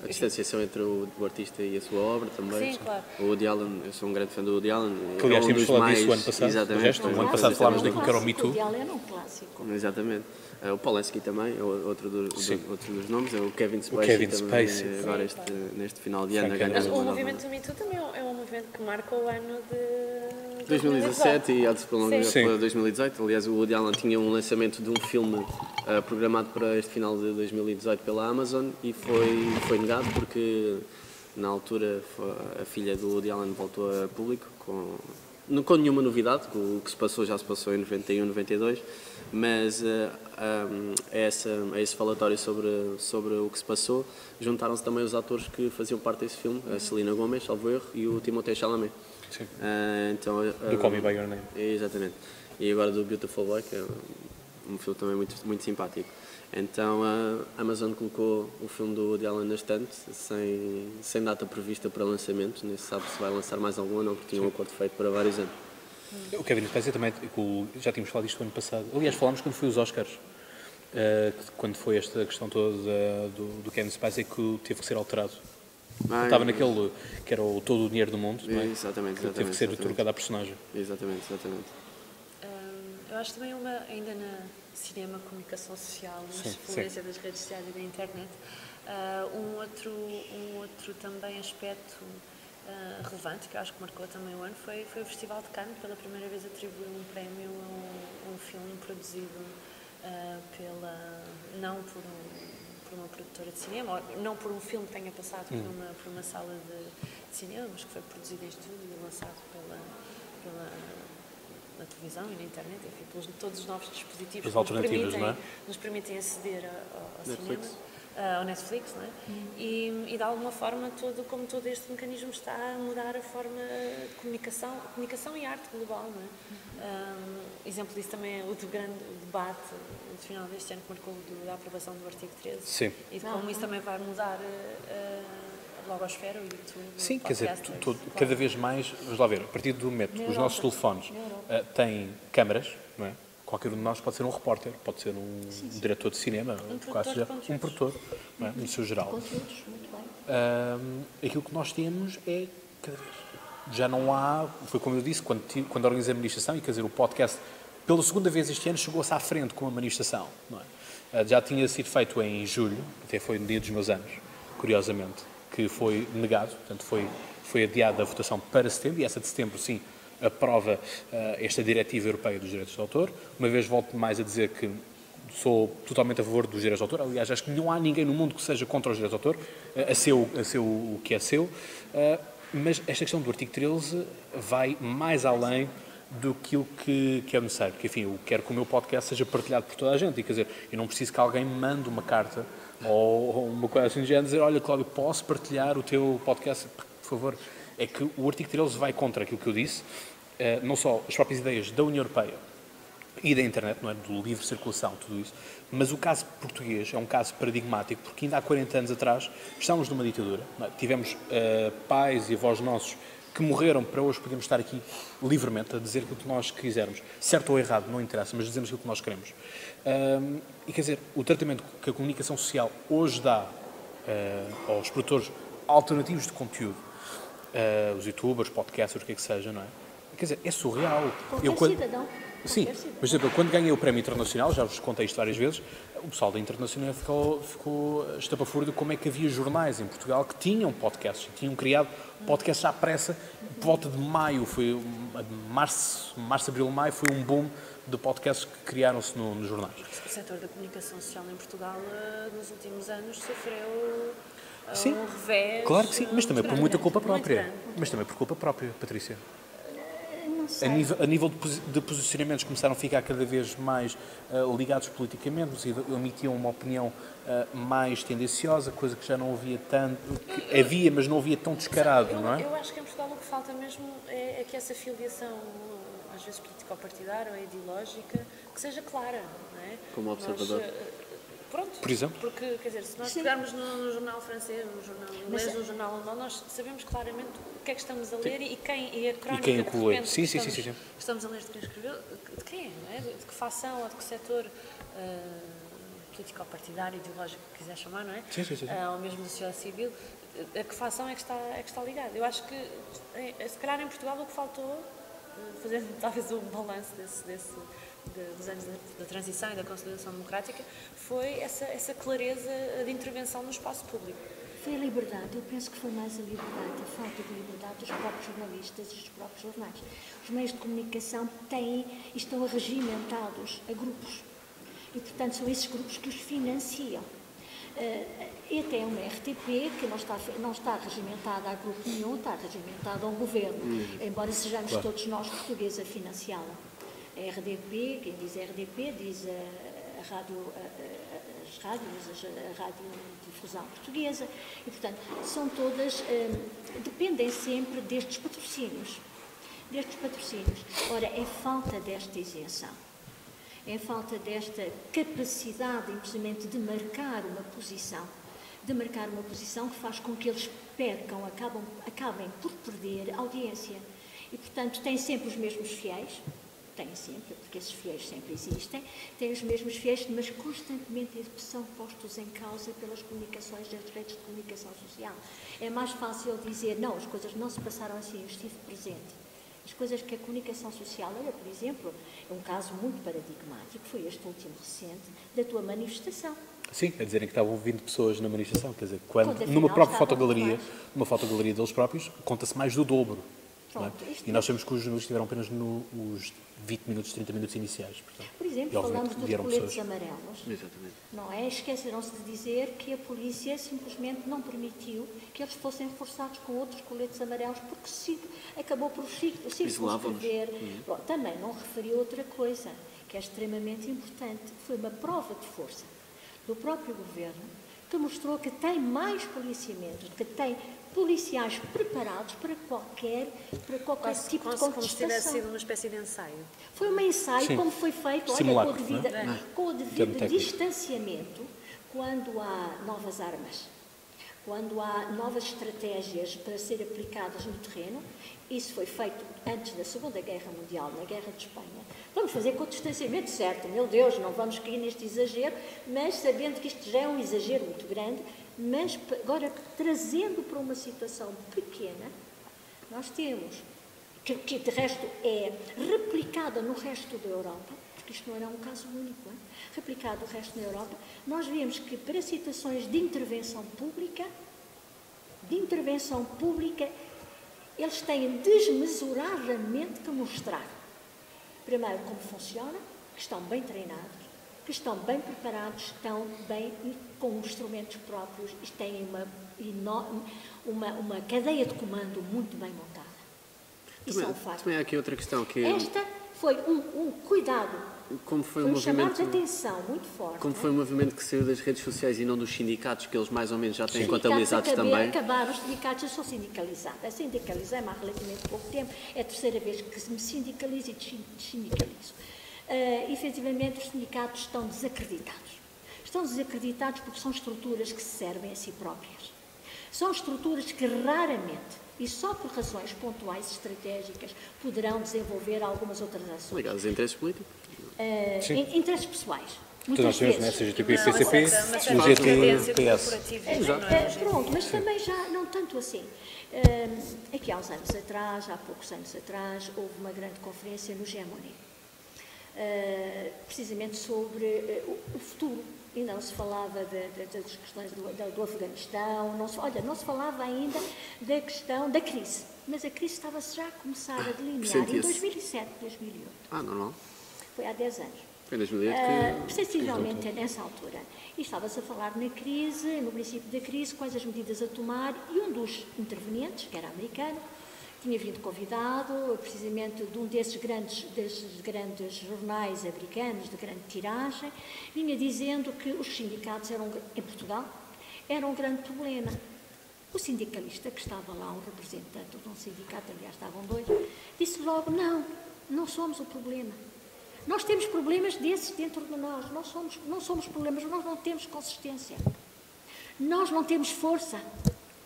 Speaker 2: A distanciação entre o artista e a sua obra também.
Speaker 3: Sim, claro.
Speaker 2: O Woody Allen, eu sou um grande fã do Woody Allen.
Speaker 1: Que, aliás, tínhamos falado disso o ano passado.
Speaker 2: Exatamente.
Speaker 1: O ano passado falámos daquilo que era o Me Too.
Speaker 4: O Woody Allen é um clássico.
Speaker 2: Exatamente. O Polanski também, outro dos nomes, é o Kevin Spacey.
Speaker 1: O Kevin Spacey.
Speaker 2: Agora neste final de ano a ganhar.
Speaker 3: Mas o movimento do Me Too também é um movimento que marca o ano de
Speaker 2: 2017 e há de se prolongar para 2018. Aliás, o Woody Allen tinha um lançamento de um filme programado para este final de 2018 pela Amazon e foi negado porque na altura a filha do Woody Allen voltou a público com nenhuma novidade. O que se passou já se passou em 91, 92, mas a esse falatório sobre o que se passou juntaram-se também os atores que faziam parte desse filme, a Selena Gomez, salvo erro, e o Timothée Chalamet.
Speaker 1: Sim.
Speaker 2: Então,
Speaker 1: do Call Me By Your Name.
Speaker 2: Exatamente. E agora do Beautiful Boy, que é um filme também muito, muito simpático. Então a Amazon colocou o filme do Woody Allen na estante, sem data prevista para lançamento, nem se sabe se vai lançar mais algum ou não, porque tinha um acordo feito para vários anos.
Speaker 1: O Kevin Spacey também, já tínhamos falado disto no ano passado. Aliás, falámos quando foi os Oscars. Quando foi esta questão toda do Kevin Spacey que teve que ser alterado. Estava naquele que era todo o dinheiro do mundo, não é?
Speaker 2: Exatamente.
Speaker 1: Teve que ser trocado à personagem.
Speaker 2: Exatamente.
Speaker 3: Eu acho também ainda na cinema, comunicação social, na influência das redes sociais e da internet, um outro também aspecto relevante, que eu acho que marcou também o ano, foi o Festival de Cannes. Pela primeira vez atribuiu um prémio a um filme produzido não por uma produtora de cinema, ou não por um filme que tenha passado por uma sala de cinema, mas que foi produzido em estúdio e lançado na televisão e na internet, enfim, pelos todos os novos dispositivos que nos permitem aceder ao cinema, ao Netflix, não é? E de alguma forma, como todo este mecanismo está a mudar a forma de comunicação e arte global, não é? Exemplo disso também é o grande debate no final deste ano que marcou da aprovação do artigo 13.
Speaker 1: Sim.
Speaker 3: E de como isso também vai mudar a blogosfera, o YouTube.
Speaker 1: Sim, quer dizer, cada vez mais, vamos lá ver, a partir do momento que os nossos telefones têm câmaras, não é? Qualquer um de nós pode ser um repórter, pode ser um diretor de cinema, um produtor, não é? No seu geral.
Speaker 4: Conteúdos, muito bem.
Speaker 1: Aquilo que nós temos é, cada vez, já não há, foi como eu disse, quando organizei a manifestação, e quer dizer, o podcast, pela segunda vez este ano, chegou-se à frente com a manifestação, não é? Já tinha sido feito em julho, até foi no dia dos meus anos, curiosamente, que foi negado, portanto foi adiada a votação para setembro, e essa de setembro, sim, aprova esta diretiva europeia dos direitos de autor. Uma vez volto mais a dizer que sou totalmente a favor dos direitos de autor. Aliás, acho que não há ninguém no mundo que seja contra os direitos de autor, a seu o que é seu. Mas esta questão do artigo 13 vai mais além do que é necessário. Porque, enfim, eu quero que o meu podcast seja partilhado por toda a gente. E, quer dizer, eu não preciso que alguém me mande uma carta ou uma coisa assim de género, dizer, olha, Cláudio, posso partilhar o teu podcast? Por favor. É que o artigo 13 vai contra aquilo que eu disse, não só as próprias ideias da União Europeia e da internet, não é? Do livre circulação, tudo isso, mas o caso português é um caso paradigmático, porque ainda há 40 anos atrás estávamos numa ditadura, não é? Tivemos pais e avós nossos que morreram para hoje podermos estar aqui livremente a dizer aquilo que nós quisermos, certo ou errado, não interessa, mas dizemos aquilo que nós queremos. E quer dizer, o tratamento que a comunicação social hoje dá aos produtores alternativos de conteúdo, os youtubers, podcasters, o que é que seja, não é? Quer dizer, é surreal.
Speaker 4: Cidadão.
Speaker 1: Sim, mas por exemplo, quando ganhei o prémio internacional, já vos contei isto várias vezes, o pessoal da Internacional ficou estapafúrdio como é que havia jornais em Portugal que tinham podcasts, tinham criado podcasts à pressa. Por volta de maio, foi março, abril, maio, foi um boom de podcasts que criaram-se nos jornais.
Speaker 3: O setor da comunicação social em Portugal, nos últimos anos, sofreu um revés.
Speaker 1: Claro que sim, mas também por muita culpa própria.
Speaker 3: Grande.
Speaker 1: Mas também por culpa própria, Patrícia.
Speaker 4: Não sei.
Speaker 1: A nível de posicionamentos começaram a ficar cada vez mais ligados politicamente, emitiam uma opinião mais tendenciosa, coisa que já não havia tanto, que havia, mas não havia tão descarado, não é?
Speaker 3: Eu acho que em Portugal o que falta mesmo é que essa filiação, às vezes político-partidária ou ideológica, que seja clara, não é?
Speaker 2: Como observador.
Speaker 3: Pronto,
Speaker 1: Por exemplo?
Speaker 3: porque, quer dizer, se nós pegarmos no jornal francês, no jornal inglês, no jornal alemão, nós sabemos claramente o que é que estamos a ler e a crónica
Speaker 1: o
Speaker 3: de
Speaker 1: lê.
Speaker 3: repente,
Speaker 1: Sim.
Speaker 3: estamos a ler de quem escreveu, de quem é, não é? De que facção ou de que setor político-partidário, ideológico, que quiser chamar, não é?
Speaker 1: Sim.
Speaker 3: Ou mesmo da sociedade civil, a que facção é que está ligada. Eu acho que, se calhar em Portugal, o que faltou, fazendo talvez um balanço dos anos da transição e da consolidação democrática, foi essa clareza de intervenção no espaço público.
Speaker 4: Foi a liberdade, eu penso que foi mais a liberdade, a falta de liberdade dos próprios jornalistas e dos próprios jornais. Os meios de comunicação estão regimentados a grupos e, portanto, são esses grupos que os financiam. E até uma RTP que não está regimentada a grupo nenhum, está regimentada ao governo, embora sejamos todos nós portugueses a financiá-la. A RDP, quem diz RDP, diz a radiodifusão portuguesa, e, portanto, são todas, dependem sempre destes patrocínios. Ora, é falta desta isenção, é falta desta capacidade, precisamente, de marcar uma posição que faz com que eles acabem por perder audiência. E, portanto, tem sempre os mesmos fiéis, tem sempre, porque esses fiéis sempre existem, tem os mesmos fiéis, mas constantemente são postos em causa pelas comunicações, das redes de comunicação social. É mais fácil dizer, não, as coisas não se passaram assim, eu estive presente. As coisas que a comunicação social, olha, por exemplo, é um caso muito paradigmático, foi este último recente, da tua manifestação.
Speaker 1: Sim, a dizerem que estavam 20 pessoas na manifestação, quer dizer,
Speaker 4: Quando,
Speaker 1: numa
Speaker 4: afinal,
Speaker 1: própria
Speaker 4: estavam
Speaker 1: numa fotogaleria deles próprios, conta-se mais do dobro. Não é?
Speaker 4: Pronto, isto
Speaker 1: E nós sabemos que os jornalistas estiveram apenas nos 20 minutos, 30 minutos iniciais. Portanto,
Speaker 4: Por exemplo,
Speaker 1: e, obviamente,
Speaker 4: falamos dos
Speaker 1: vieram
Speaker 4: coletes
Speaker 1: pessoas.
Speaker 4: amarelos.
Speaker 2: Exatamente.
Speaker 4: Não é? Esqueceram-se de dizer que a polícia simplesmente não permitiu que eles fossem reforçados com outros coletes amarelos, porque acabou por circunscrever. Bom, também não referiu outra coisa, que é extremamente importante, foi uma prova de força do próprio governo, que mostrou que tem mais policiamentos, que tem policiais preparados para qualquer tipo de contestação.
Speaker 3: Como se tivesse sido uma espécie de ensaio.
Speaker 4: Foi um ensaio,
Speaker 1: Sim.
Speaker 4: como foi feito,
Speaker 1: Simulacro,
Speaker 4: olha, com o devido
Speaker 1: Termo técnico.
Speaker 4: distanciamento, quando há novas armas, quando há novas estratégias para ser aplicadas no terreno. Isso foi feito antes da Segunda Guerra Mundial, na Guerra de Espanha. Vamos fazer com o distanciamento certo, meu Deus, não vamos cair neste exagero, mas sabendo que isto já é um exagero muito grande, mas agora trazendo para uma situação pequena, nós temos, que de resto é replicada no resto da Europa, porque isto não era um caso único, replicado no resto da Europa, nós vemos que para situações de intervenção pública, eles têm desmesuradamente que mostrar, primeiro, como funciona, que estão bem treinados, que estão bem preparados, estão bem com instrumentos próprios e têm uma cadeia de comando muito bem montada. Isso é um facto.
Speaker 2: Também há aqui outra questão que...
Speaker 4: Esta foi um cuidado,
Speaker 2: Como foi
Speaker 4: foi
Speaker 2: um
Speaker 4: um chamado
Speaker 2: movimento...
Speaker 4: de atenção muito forte.
Speaker 2: Como foi um movimento que saiu das redes sociais e não dos sindicatos, que eles mais ou menos já têm
Speaker 4: Os
Speaker 2: contabilizados
Speaker 4: sindicatos
Speaker 2: também.
Speaker 4: acabaram, os sindicatos, eu sou sindicalizada. Sindicalizei-me há relativamente pouco tempo, é a terceira vez que me sindicalizo e dessindicalizo. Efetivamente, os sindicatos estão desacreditados. Estão desacreditados porque são estruturas que se servem a si próprias. São estruturas que raramente, e só por razões pontuais e estratégicas, poderão desenvolver algumas outras ações.
Speaker 2: Ligados a interesses políticos.
Speaker 4: Interesses pessoais.
Speaker 1: Então nós
Speaker 4: Muitas
Speaker 1: temos, né,
Speaker 4: vezes.
Speaker 1: CGTP,
Speaker 3: Não,
Speaker 1: PCP,
Speaker 3: uma
Speaker 1: o
Speaker 3: certa
Speaker 1: GT,
Speaker 3: tendência
Speaker 1: PS.
Speaker 3: corporativista, não é?
Speaker 4: Pronto, mas também já não tanto assim. Aqui há uns anos atrás, há poucos anos atrás, houve uma grande conferência no Gemoni, precisamente sobre o futuro. Ainda não se falava das questões do Afeganistão, não se falava ainda da questão da crise, mas a crise estava-se já a começar a delinear em 2007, 2008.
Speaker 2: Normal.
Speaker 4: Foi há 10 anos.
Speaker 2: Foi em 2008 que...
Speaker 4: Sensivelmente nessa altura. E estava-se a falar na crise, no princípio da crise, quais as medidas a tomar, e um dos intervenientes, que era americano, tinha vindo convidado, precisamente de um desses grandes jornais americanos, de grande tiragem, vinha dizendo que os sindicatos em Portugal eram um grande problema. O sindicalista, que estava lá, um representante de um sindicato, aliás, estavam dois, disse logo, não somos o problema. Nós temos problemas desses dentro de nós, não somos problemas, nós não temos consistência, nós não temos força,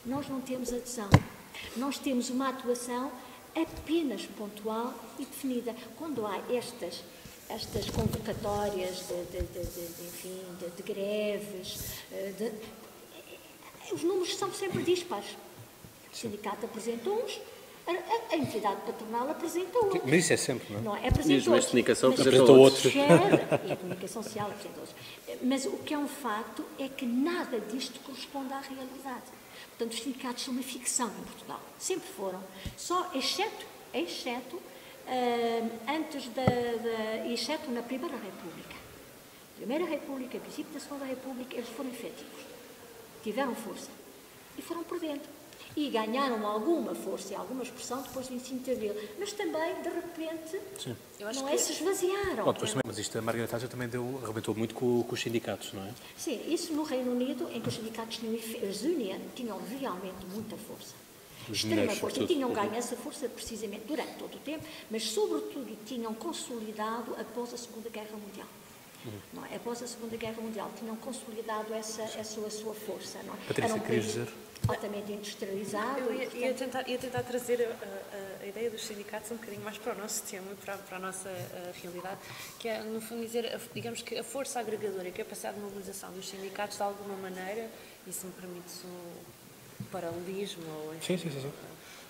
Speaker 4: nós não temos adesão, nós temos uma atuação apenas pontual e definida. Quando há estas convocatórias de greves, os números são sempre dispares. O sindicato apresenta uns, a entidade patronal apresenta outros.
Speaker 1: Mas isso é sempre, não é?
Speaker 4: Não é?
Speaker 2: E
Speaker 4: Apresenta
Speaker 2: os meios de comunicação
Speaker 4: mas
Speaker 2: apresentam outros.
Speaker 4: e a comunicação social apresenta outros. Mas o que é um facto é que nada disto corresponde à realidade. Portanto, os sindicatos são uma ficção em Portugal. Sempre foram. Só, exceto na Primeira República. Primeira República, princípio da Segunda República, eles foram efetivos. Tiveram força. E foram perdendo. E ganharam alguma força e alguma expressão depois do 25 de Abril. Mas também, de repente, se esvaziaram.
Speaker 1: Depois também, mas isto a Margaret Thatcher também arrebentou muito com os sindicatos, não é?
Speaker 4: Sim, isso no Reino Unido, em que os sindicatos tinham realmente muita força. Extrema força. E tinham ganho essa força precisamente durante todo o tempo, mas sobretudo tinham consolidado após a Segunda Guerra Mundial. Não é? Após a Segunda Guerra Mundial, tinham consolidado a sua força. Não é?
Speaker 1: Patrícia,
Speaker 4: Era um
Speaker 1: querias
Speaker 4: país
Speaker 1: dizer?
Speaker 4: altamente industrializado.
Speaker 3: Eu
Speaker 4: e,
Speaker 3: ia
Speaker 4: portanto,
Speaker 3: tentar trazer a ideia dos sindicatos um bocadinho mais para o nosso tema e para a nossa realidade, que é, no fundo, dizer, digamos que a força agregadora e a capacidade de mobilização dos sindicatos, de alguma maneira, e se me permite o paralelismo, ou enfim,
Speaker 1: Sim.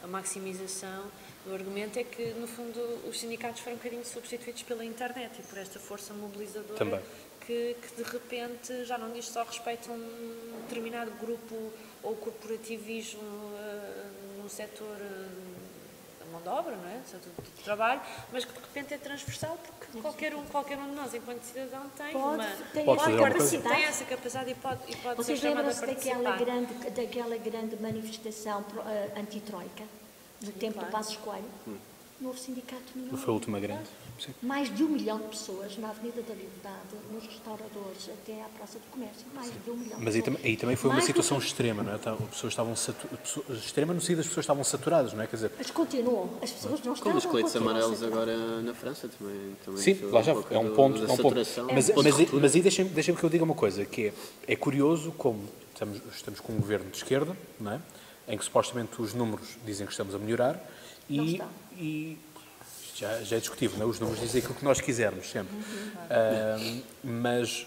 Speaker 3: a maximização do argumento, é que, no fundo, os sindicatos foram um bocadinho substituídos pela internet e por esta força mobilizadora.
Speaker 1: Também.
Speaker 3: Que de repente já não diz só respeito a um determinado grupo ou corporativismo no setor da mão de obra, não é? No setor do trabalho, mas que de repente é transversal, porque qualquer um de nós, enquanto cidadão, tem
Speaker 1: Pode fazer alguma coisa.
Speaker 3: tem essa capacidade e pode
Speaker 4: Vocês
Speaker 3: ser chamado a
Speaker 4: lembram-se
Speaker 3: participar.
Speaker 4: daquela grande manifestação anti-troika, no tempo do Passos Coelho? Não houve sindicato nenhum.
Speaker 1: Foi a última grande. Sim.
Speaker 4: Mais de 1 milhão de pessoas na Avenida da Liberdade, nos restauradores, até à Praça do Comércio. Mais de 1 milhão
Speaker 1: Mas
Speaker 4: de pessoas.
Speaker 1: aí também foi uma
Speaker 4: Mais do
Speaker 1: situação
Speaker 4: que-
Speaker 1: extrema, não é? As pessoas estavam extrema no sentido das pessoas estavam saturadas, não é? Quer dizer,
Speaker 4: Mas continuam. As pessoas não
Speaker 2: Como
Speaker 4: estavam
Speaker 2: os coletes
Speaker 4: continuam
Speaker 2: amarelos
Speaker 4: saturadas.
Speaker 2: agora na França também
Speaker 1: sim,
Speaker 2: foi
Speaker 1: lá já
Speaker 2: pouco
Speaker 1: é um
Speaker 2: da
Speaker 1: ponto.
Speaker 2: saturação.
Speaker 1: Mas aí deixem-me que eu diga uma coisa, que é curioso como estamos com um governo de esquerda, não é? Em que supostamente os números dizem que estamos a melhorar
Speaker 4: Não
Speaker 1: e
Speaker 4: estão.
Speaker 1: já é discutível, não é? Os números dizem aquilo que nós quisermos sempre. Mas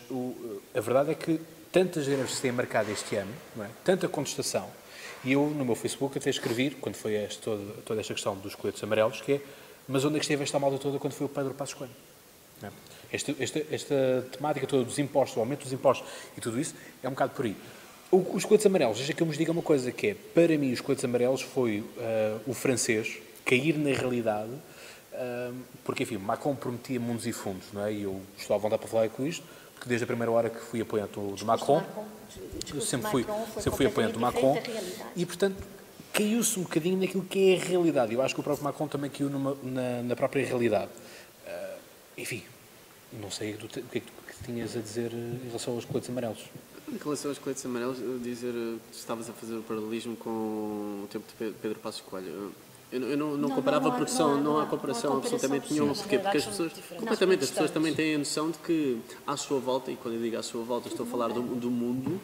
Speaker 1: a verdade é que tantas greves se têm marcado este ano, não é? Tanta contestação, e eu no meu Facebook até escrevi, quando foi toda esta questão dos coletes amarelos, que é, mas onde é que esteve esta malta toda quando foi o Pedro Passos Coelho? Não é? Esta temática toda dos impostos, o aumento dos impostos e tudo isso, é um bocado por aí. Os coletes amarelos, deixa que eu vos diga uma coisa, que é, para mim, os coletes amarelos foi o francês cair na realidade, porque, enfim, Macron prometia mundos e fundos, não é? E eu estou à vontade para falar com isto, porque desde a primeira hora que fui apoiante do Macron, eu sempre fui apoiante do Macron, e, portanto, caiu-se um bocadinho naquilo que é a realidade. Eu acho que o próprio Macron também caiu na própria realidade. Enfim, não sei o que é que tinhas a dizer em relação aos coletes amarelos.
Speaker 2: Em relação aos coletes amarelos, eu dizer, tu estavas a fazer o paralelismo com o tempo de Pedro Passos Coelho. Eu não comparava porque não há comparação absolutamente nenhuma. Porquê? Porque as pessoas, completamente, as pessoas também têm a noção de que à sua volta, e quando eu digo à sua volta estou a falar do mundo,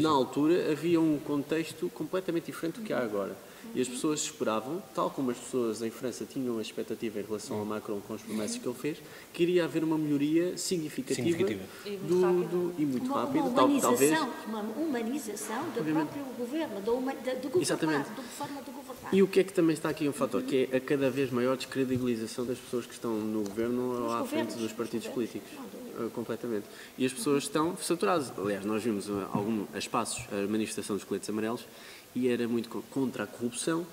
Speaker 2: na altura havia um contexto completamente diferente do que há agora. E as pessoas esperavam, tal como as pessoas em França tinham a expectativa em relação ao Macron com as promessas que ele fez, que iria haver uma melhoria significativa. E muito rápida, talvez.
Speaker 4: Uma humanização do próprio governo, do governar,
Speaker 2: Exatamente.
Speaker 4: da forma de governar.
Speaker 2: E o que é que também está aqui um fator? Que é a cada vez maior descredibilização das pessoas que estão no governo ou à frente dos partidos políticos. Completamente. E as pessoas estão saturadas. Aliás, nós vimos a espaços a manifestação dos coletes amarelos e era muito contra a corrupção.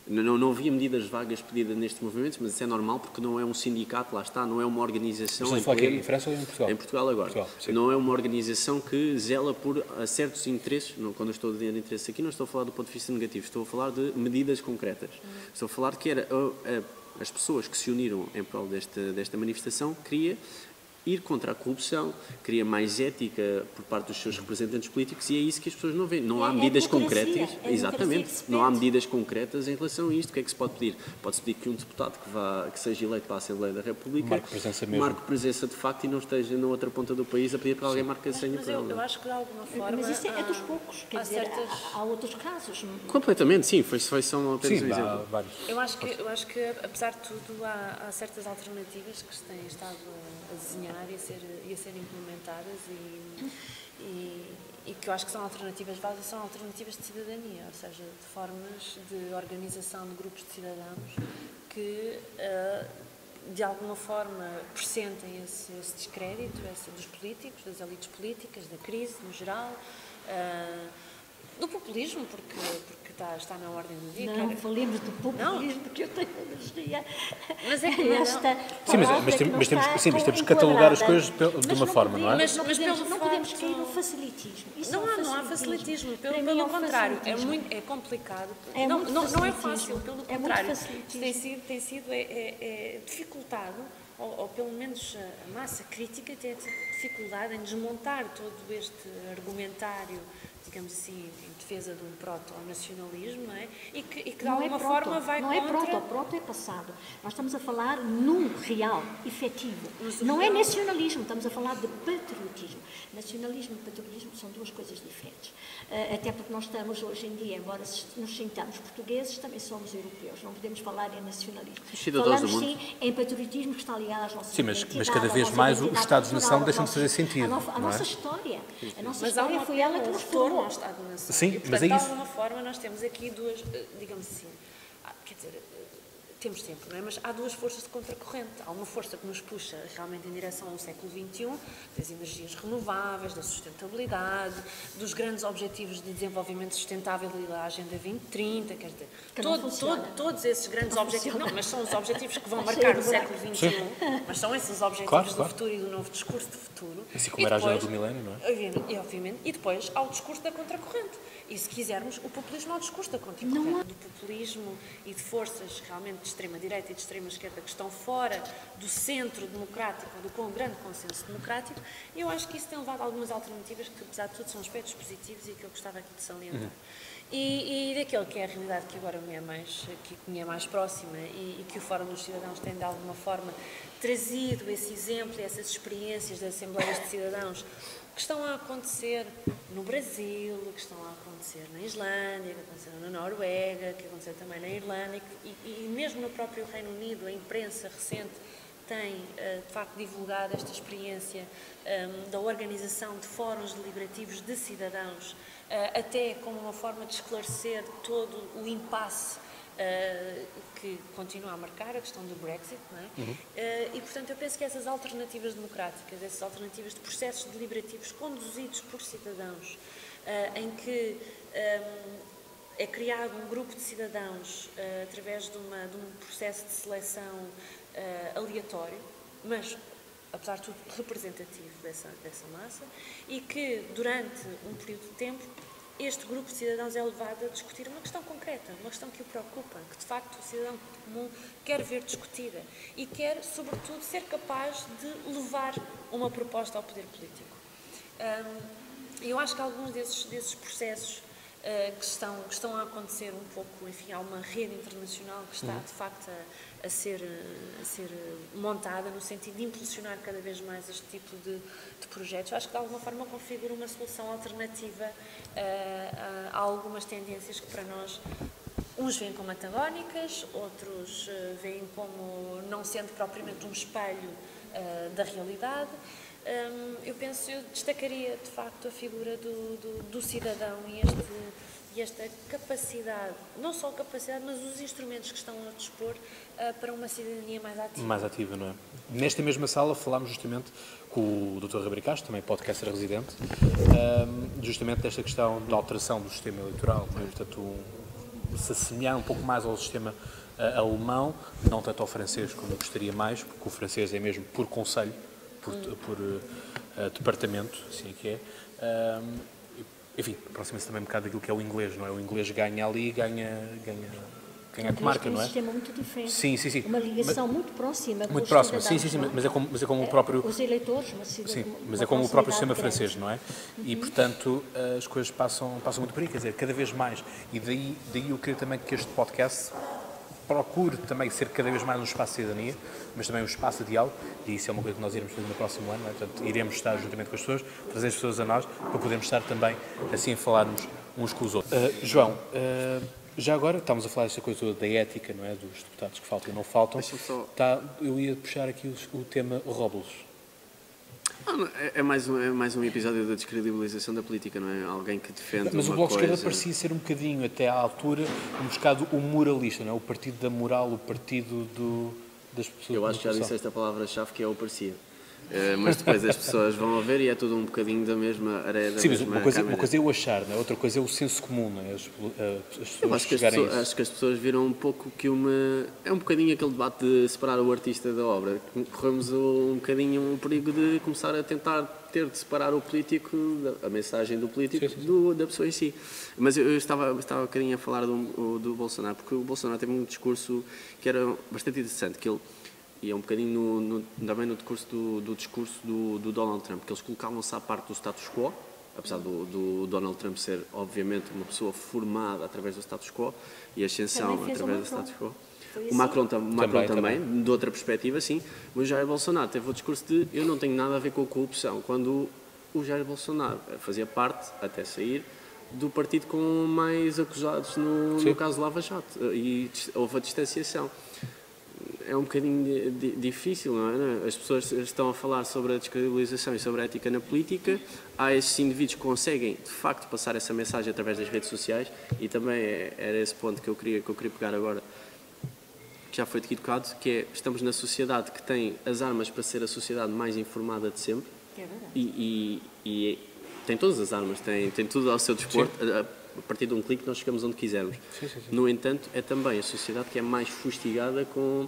Speaker 2: Não havia medidas vagas pedidas nestes movimentos, mas isso é normal porque não é um sindicato, lá está, não é uma organização.
Speaker 1: Estás a falar aqui em França ou em Portugal?
Speaker 2: Em Portugal agora.
Speaker 1: Portugal,
Speaker 2: não é uma organização que zela por certos interesses. Quando eu estou a dizer interesses aqui, não estou a falar do ponto de vista negativo, estou a falar de medidas concretas. Estou a falar que era as pessoas que se uniram em prol desta manifestação queria ir contra a corrupção, queria mais ética por parte dos seus representantes políticos e é isso que as pessoas não veem. Não há medidas concretas, exatamente, não há medidas concretas em relação a isto. O que é que se pode pedir? Pode-se pedir que um deputado que seja eleito para a Assembleia da República marque presença de facto e não esteja na outra ponta do país a pedir para alguém marque a senha para ele.
Speaker 3: Eu acho que de alguma forma...
Speaker 4: Mas isso é dos poucos, quer dizer, há outros casos.
Speaker 2: Completamente, sim, foi só apenas um exemplo.
Speaker 1: Há vários.
Speaker 3: Eu acho que, apesar de tudo, há certas alternativas que se têm estado a desenhar e a ser implementadas e que eu acho que são alternativas válidas, são alternativas de cidadania, ou seja, de formas de organização de grupos de cidadãos que, de alguma forma, pressentem esse descrédito dos políticos, das elites políticas, da crise no geral, do populismo, porque está na ordem do dia.
Speaker 4: Não falemos do populismo, porque eu tenho alergia.
Speaker 3: Mas é que
Speaker 1: mas temos que catalogar as coisas de uma forma, não é?
Speaker 3: Mas
Speaker 4: não podemos cair no facilitismo.
Speaker 3: Não há facilitismo, pelo contrário, é complicado. Não é fácil, pelo contrário. Tem sido dificultado, ou pelo menos a massa crítica tem dificuldade em desmontar todo este argumentário digamos assim, em defesa de um proto-nacionalismo, não é? E que de
Speaker 4: Não
Speaker 3: alguma
Speaker 4: é
Speaker 3: forma vai
Speaker 4: não
Speaker 3: contra...
Speaker 4: é proto é passado. Nós estamos a falar num real, efetivo. Não é nacionalismo, estamos a falar de patriotismo. Nacionalismo e patriotismo são duas coisas diferentes. Até porque nós estamos hoje em dia, embora nos sintamos portugueses, também somos europeus. Não podemos falar em nacionalismo. Falamos sim em patriotismo que está ligado às nossas identidades.
Speaker 1: Mas cada vez mais os Estados-nação deixam de fazer sentido.
Speaker 4: A nossa história. A nossa
Speaker 3: Mas há
Speaker 4: história foi ela que nos formou.
Speaker 3: ao Estado-nação.
Speaker 1: Sim,
Speaker 3: e, portanto,
Speaker 1: mas é
Speaker 3: de
Speaker 1: isso.
Speaker 3: alguma forma nós temos aqui duas, digamos assim, quer dizer, temos tempo, não é? Mas há duas forças de contracorrente. Há uma força que nos puxa realmente em direção ao século XXI, das energias renováveis, da sustentabilidade, dos grandes objetivos de desenvolvimento sustentável e da Agenda 2030, quer dizer, todos esses grandes objetivos, não, mas são os objetivos que vão marcar o século XXI, mas são esses objetivos do futuro e do novo discurso de futuro.
Speaker 1: Assim como era a agenda do milénio, não é?
Speaker 3: Obviamente. E depois há o discurso da contracorrente. E se quisermos, o populismo é o discurso da contracorrente. Do populismo e de forças realmente de extrema-direita e de extrema-esquerda que estão fora do centro democrático, do grande consenso democrático, eu acho que isso tem levado a algumas alternativas que, apesar de tudo, são aspectos positivos e que eu gostava aqui de salientar. E daquele que é a realidade que agora me é mais próxima e que o Fórum dos Cidadãos tem, de alguma forma, trazido esse exemplo e essas experiências das Assembleias de Cidadãos que estão a acontecer no Brasil, que estão a acontecer na Islândia, que aconteceram na Noruega, que aconteceram também na Irlanda e mesmo no próprio Reino Unido, a imprensa recente tem, de facto, divulgado esta experiência da organização de fóruns deliberativos de cidadãos, até como uma forma de esclarecer todo o impasse que continua a marcar a questão do Brexit, não é? E, portanto, eu penso que essas alternativas democráticas, essas alternativas de processos deliberativos conduzidos por cidadãos, em que é criado um grupo de cidadãos através de um processo de seleção aleatório, mas, apesar de tudo, representativo dessa massa, e que, durante um período de tempo, este grupo de cidadãos é levado a discutir uma questão concreta, uma questão que o preocupa, que de facto o cidadão comum quer ver discutida e quer, sobretudo, ser capaz de levar uma proposta ao poder político. Eu acho que alguns desses processos que estão a acontecer um pouco, enfim, há uma rede internacional que está, de facto, a ser montada no sentido de impulsionar cada vez mais este tipo de projetos. Eu acho que, de alguma forma, configura uma solução alternativa a algumas tendências que, para nós, uns veem como antagónicas, outros veem como não sendo propriamente um espelho da realidade. Eu destacaria, de facto, a figura do cidadão e esta capacidade, não só a capacidade, mas os instrumentos que estão a dispor para uma cidadania mais ativa.
Speaker 1: Mais ativa, não é? Nesta mesma sala falámos justamente com o Dr. Ribeiro Castro, também podcaster residente, justamente desta questão da alteração do sistema eleitoral, não é? Portanto, se assemelhar um pouco mais ao sistema alemão, não tanto ao francês como eu gostaria mais, porque o francês é mesmo por conselho, por departamento, assim é que é. Enfim, aproxima-se também um bocado daquilo que é o inglês, não é? O inglês ganha ali, ganha a comarca, não é?
Speaker 4: É um sistema muito diferente.
Speaker 1: Sim.
Speaker 4: Uma ligação muito próxima com
Speaker 1: muito
Speaker 4: os
Speaker 1: próxima,
Speaker 4: cidadãos,
Speaker 1: sim,
Speaker 4: não é?
Speaker 1: mas é como o próprio...
Speaker 4: Os eleitores,
Speaker 1: mas é como o próprio sistema francês, não é? E, portanto, as coisas passam muito por aí, quer dizer, cada vez mais. E daí eu queria também que este podcast procure também ser cada vez mais um espaço de cidadania, mas também um espaço de diálogo, e isso é uma coisa que nós iremos fazer no próximo ano, não é? Portanto, iremos estar juntamente com as pessoas, trazer as pessoas a nós, para podermos estar também, assim, a falarmos uns com os outros. João, já agora estamos a falar desta coisa toda da ética, não é? Dos deputados que faltam e não faltam. Eu ia puxar aqui o tema Robles.
Speaker 2: É mais um episódio da descredibilização da política, não é? Alguém que defende
Speaker 1: mas
Speaker 2: uma
Speaker 1: o Bloco de
Speaker 2: coisa...
Speaker 1: Esquerda parecia ser um bocadinho, até à altura, um bocado o moralista, não é? O partido da moral, o partido das pessoas...
Speaker 2: Eu acho que já disse esta palavra-chave, que é o parecia. Mas depois as pessoas vão a ver e é tudo um bocadinho da mesma areia, da
Speaker 1: Sim, mas
Speaker 2: mesma
Speaker 1: uma coisa é o achar, não é? Outra coisa é o senso comum, não é? As pessoas
Speaker 2: acho que as pessoas viram um pouco que é um bocadinho aquele debate de separar o artista da obra. Corremos um bocadinho o perigo de começar a tentar ter de separar o político, a mensagem do político, da pessoa em si. Mas eu estava um bocadinho a falar do Bolsonaro, porque o Bolsonaro teve um discurso que era bastante interessante, que ele... E é um bocadinho também no discurso do Donald Trump, que eles colocavam-se à parte do status quo, apesar do Donald Trump ser, obviamente, uma pessoa formada através do status quo e ascensão através do status quo. O Macron também, de outra perspectiva, sim. Mas o Jair Bolsonaro teve o discurso de eu não tenho nada a ver com a corrupção, quando o Jair Bolsonaro fazia parte, até sair, do partido com mais acusados no caso Lava Jato, e houve a distanciação. É um bocadinho difícil, não é? As pessoas estão a falar sobre a descredibilização e sobre a ética na política. Há esses indivíduos que conseguem, de facto, passar essa mensagem através das redes sociais, e também era esse ponto que eu queria pegar agora, que já foi tocado, que é, estamos na sociedade que tem as armas para ser a sociedade mais informada de sempre.
Speaker 3: É verdade.
Speaker 2: E tem todas as armas, tem tudo ao seu dispor. A partir de um clique nós chegamos onde quisermos.
Speaker 1: Sim.
Speaker 2: No entanto, é também a sociedade que é mais fustigada com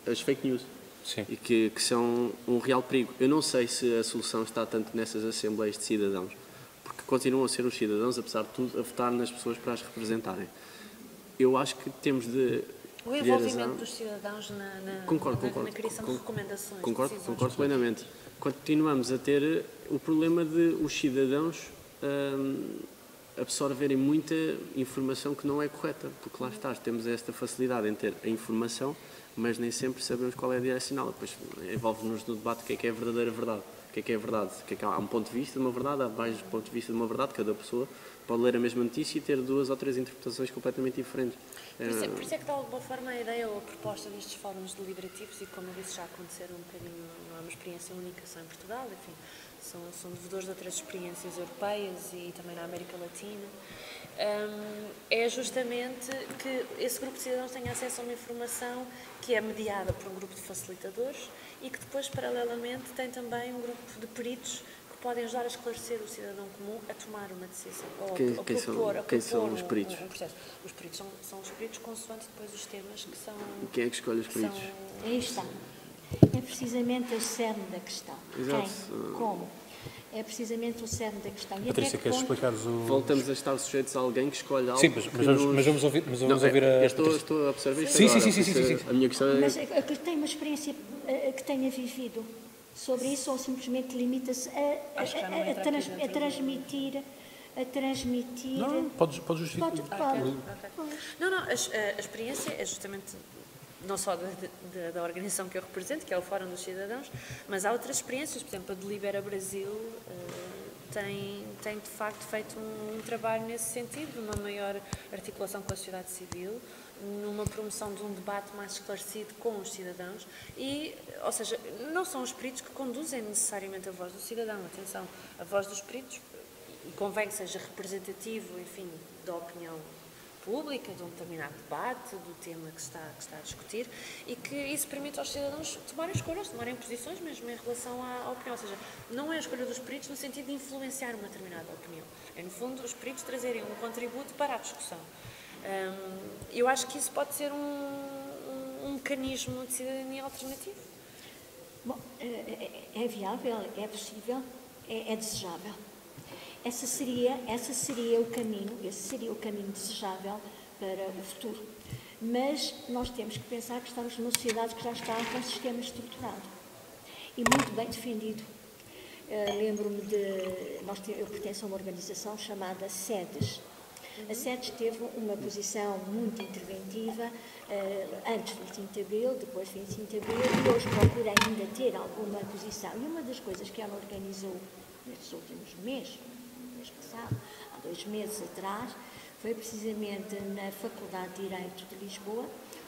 Speaker 2: as fake news.
Speaker 1: Sim.
Speaker 2: E que são um real perigo. Eu não sei se a solução está tanto nessas assembleias de cidadãos, porque continuam a ser os cidadãos, apesar de tudo, a votar nas pessoas para as representarem. Eu acho que temos de...
Speaker 3: O envolvimento dos cidadãos na criação de recomendações.
Speaker 2: Concordo plenamente. Continuamos a ter o problema de os cidadãos absorverem muita informação que não é correta, porque lá está, temos esta facilidade em ter a informação, mas nem sempre sabemos qual é a direcional. Depois envolve-nos no debate o que é a verdadeira verdade. O que é verdade? Há um ponto de vista de uma verdade, há vários pontos de vista de uma verdade, cada pessoa pode ler a mesma notícia e ter 2 ou 3 interpretações completamente diferentes.
Speaker 3: Por isso é que, de alguma forma, a ideia ou a proposta destes fóruns deliberativos, e como eu disse, já aconteceram um bocadinho, não é uma experiência única só em Portugal, enfim, são devedores de outras experiências europeias e também na América Latina, é justamente que esse grupo de cidadãos tenha acesso a uma informação que é mediada por um grupo de facilitadores e que depois, paralelamente, tem também um grupo de peritos que podem ajudar a esclarecer o cidadão comum a tomar uma decisão.
Speaker 2: Quem são os peritos?
Speaker 3: Um processo. Os peritos são os peritos consoante depois os temas que são...
Speaker 2: Quem é que escolhe os peritos?
Speaker 4: Aí está. É precisamente o cerne da questão.
Speaker 2: Exato.
Speaker 4: Quem? Como? É precisamente o cerne da questão.
Speaker 1: Patrícia, queres explicar-nos o...
Speaker 2: Voltamos a estar sujeitos a alguém que escolhe algo.
Speaker 1: Sim, mas vamos ouvir a...
Speaker 2: Estou a observar isto
Speaker 1: sim,
Speaker 2: agora.
Speaker 1: Sim.
Speaker 2: A minha questão é...
Speaker 4: Mas que tem uma experiência que tenha vivido sobre isso, ou simplesmente limita-se a transmitir...
Speaker 1: Não, pode justificar.
Speaker 3: Não, a experiência é justamente não só da organização que eu represento, que é o Fórum dos Cidadãos, mas há outras experiências. Por exemplo, a Delibera Brasil tem de facto feito um trabalho nesse sentido, de uma maior articulação com a sociedade civil, numa promoção de um debate mais esclarecido com os cidadãos e, ou seja, não são os peritos que conduzem necessariamente a voz do cidadão, atenção, a voz dos peritos, e convém que seja representativo, enfim, da opinião pública, de um determinado debate, do tema que se está a discutir, e que isso permite aos cidadãos tomarem escolhas, tomarem posições mesmo em relação à opinião. Ou seja, não é a escolha dos peritos no sentido de influenciar uma determinada opinião. É, no fundo, os peritos trazerem um contributo para a discussão. Eu acho que isso pode ser um mecanismo de cidadania alternativo.
Speaker 4: Bom, é viável, é possível, é desejável. Esse seria o caminho desejável para o futuro. Mas nós temos que pensar que estamos numa sociedade que já está com um sistema estruturado e muito bem defendido. Lembro-me eu pertenço a uma organização chamada SEDES. A SEDES teve uma posição muito interventiva antes do 25 de Abril, depois do 25 de Abril, e hoje procura ainda ter alguma posição. E uma das coisas que ela organizou nestes últimos meses, mês passado, há 2 meses atrás, foi precisamente na Faculdade de Direito de Lisboa,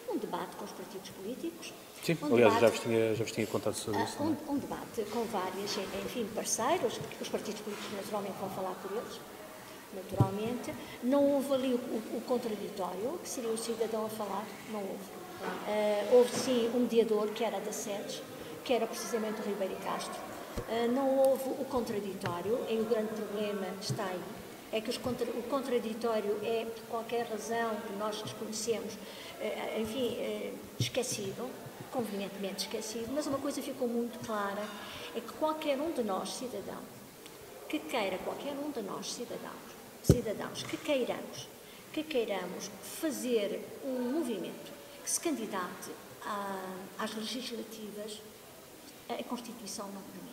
Speaker 4: um debate com os partidos políticos.
Speaker 1: Sim, aliás, já vos tinha contado sobre isso.
Speaker 4: Um debate com vários, enfim, parceiros, os partidos políticos naturalmente vão falar por eles, naturalmente. Não houve ali o contraditório, que seria o cidadão a falar, não houve. Houve sim um mediador, que era da SEDES, que era precisamente o Ribeiro Castro. Não houve o contraditório, e o grande problema está aí, é que o contraditório é, por qualquer razão que nós desconhecemos, enfim, esquecido, convenientemente esquecido, mas uma coisa ficou muito clara, é que qualquer um de nós, cidadão, que queira, qualquer um de nós, cidadãos, que queiramos fazer um movimento que se candidate às legislativas, a Constituição não permite.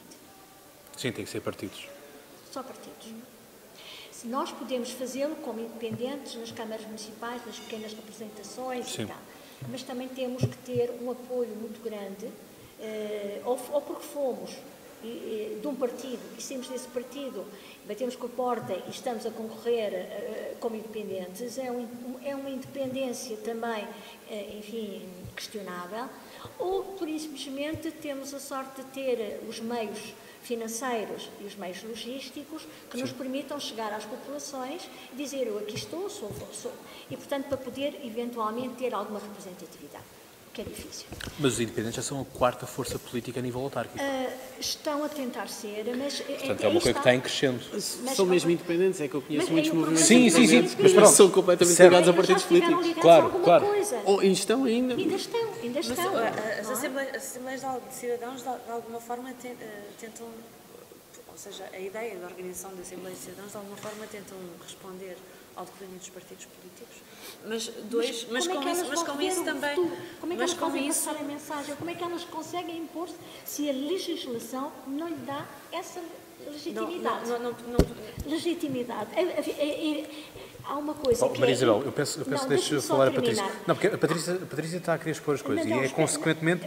Speaker 1: Sim, tem que ser partidos.
Speaker 4: Só partidos. Se nós podemos fazê-lo como independentes nas câmaras municipais, nas pequenas representações e tal, mas também temos que ter um apoio muito grande, ou porque fomos de um partido e saímos desse partido, batemos com a porta e estamos a concorrer como independentes, é uma independência também, enfim, questionável, ou por simplesmente temos a sorte de ter os meios financeiros e os meios logísticos que nos permitam chegar às populações e dizer eu aqui estou, sou. E, portanto, para poder eventualmente ter alguma representatividade, que é difícil.
Speaker 1: Mas os independentes já são a quarta força política a nível autárquico.
Speaker 4: Estão a tentar ser, mas...
Speaker 1: Portanto, é uma coisa que está em crescendo.
Speaker 2: São mesmo independentes, é que eu conheço muitos movimentos
Speaker 1: Sim,
Speaker 2: independentes
Speaker 1: mas
Speaker 2: que são completamente ligados a partidos políticos.
Speaker 1: Claro.
Speaker 2: Ou ainda estão ainda.
Speaker 4: Ainda estão.
Speaker 3: As Assembleias de Cidadãos, de alguma forma, tentam, ou seja, a ideia da organização de Assembleias de Cidadãos, de alguma forma, tentam responder ao declínio dos partidos políticos. Mas com isso também...
Speaker 4: Como é que elas podem passar a mensagem? Como é que elas conseguem impor-se se a legislação não lhe dá essa legitimidade? Legitimidade. Há uma coisa que
Speaker 1: Maria Isabel, eu peço deixa falar a Patrícia. Não, porque a Patrícia está a querer expor as coisas e é consequentemente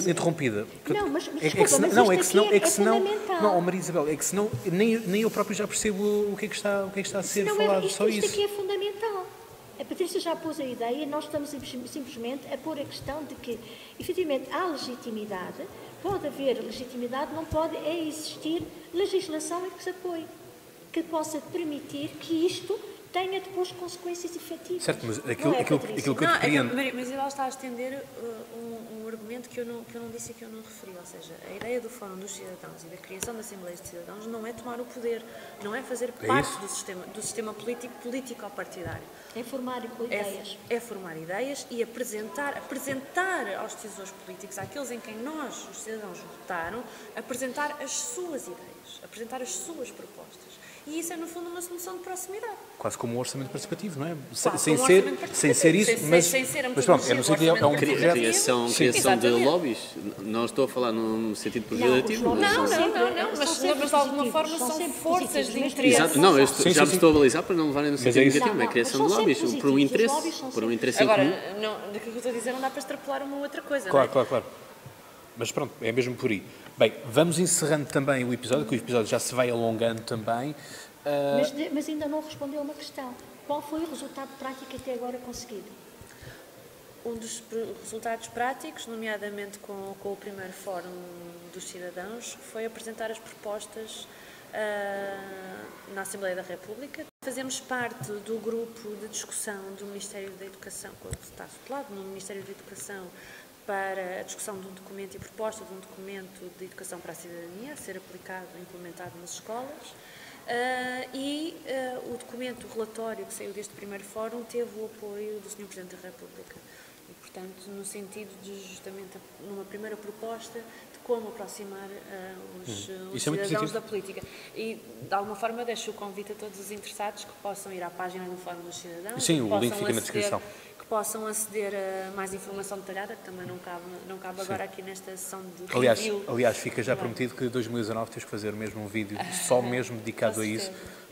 Speaker 1: interrompida.
Speaker 4: Não, é que senão...
Speaker 1: Não, Maria Isabel, é que senão nem eu próprio já percebo o que é que está a ser falado, só isso.
Speaker 4: Isto aqui é fundamental. A Patrícia já pôs a ideia e nós estamos simplesmente a pôr a questão de que, efetivamente, há legitimidade, pode haver legitimidade, não pode existir legislação que se apoie, que possa permitir que isto tenha depois consequências efetivas.
Speaker 1: Certo, mas aquilo que eu depreendo...
Speaker 3: Mas ela está a estender um argumento que eu não disse e que eu não referi, ou seja, a ideia do Fórum dos Cidadãos e da criação da Assembleia de Cidadãos não é tomar o poder, não é fazer parte do sistema político ou partidário.
Speaker 4: É formar ideias.
Speaker 3: É formar ideias e apresentar aos decisores políticos, àqueles em quem nós, os cidadãos, votaram, apresentar as suas ideias, apresentar as suas propostas. E isso é, no fundo, uma solução de proximidade.
Speaker 1: Quase como um orçamento participativo, não é?
Speaker 3: Sem
Speaker 1: ser isso, mas pronto, é no sentido, é um projeto...
Speaker 2: Criação de lobbies. Não estou a falar num sentido pejorativo.
Speaker 3: Não, mas de alguma forma são forças de interesse.
Speaker 2: Exato, não, eu já me estou a balizar para não levarem no sentido negativo, é a criação de lobbies, por um interesse em comum.
Speaker 3: Agora, do que eu estou a dizer, não dá para extrapolar uma outra coisa,
Speaker 1: Claro. Mas pronto, é mesmo por aí. Bem, vamos encerrando também o episódio, que o episódio já se vai alongando também.
Speaker 4: Mas ainda não respondeu a uma questão. Qual foi o resultado prático até agora conseguido?
Speaker 3: Um dos resultados práticos, nomeadamente com o primeiro Fórum dos Cidadãos, foi apresentar as propostas na Assembleia da República. Fazemos parte do grupo de discussão do Ministério da Educação, quando está tutelado no Ministério da Educação, para a discussão de um documento e proposta de um documento de educação para a cidadania a ser aplicado e implementado nas escolas. O documento, o relatório que saiu deste primeiro fórum teve o apoio do Sr. Presidente da República. E, portanto, no sentido de justamente numa primeira proposta de como aproximar os cidadãos da política. E, de alguma forma, deixo o convite a todos os interessados que possam ir à página do Fórum dos Cidadãos.
Speaker 1: Sim, o link fica na descrição.
Speaker 3: Que possam aceder a mais informação detalhada, que também não cabe agora aqui nesta sessão de
Speaker 1: review. Aliás, fica já prometido que em 2019 tens que fazer mesmo um vídeo só mesmo dedicado a isso.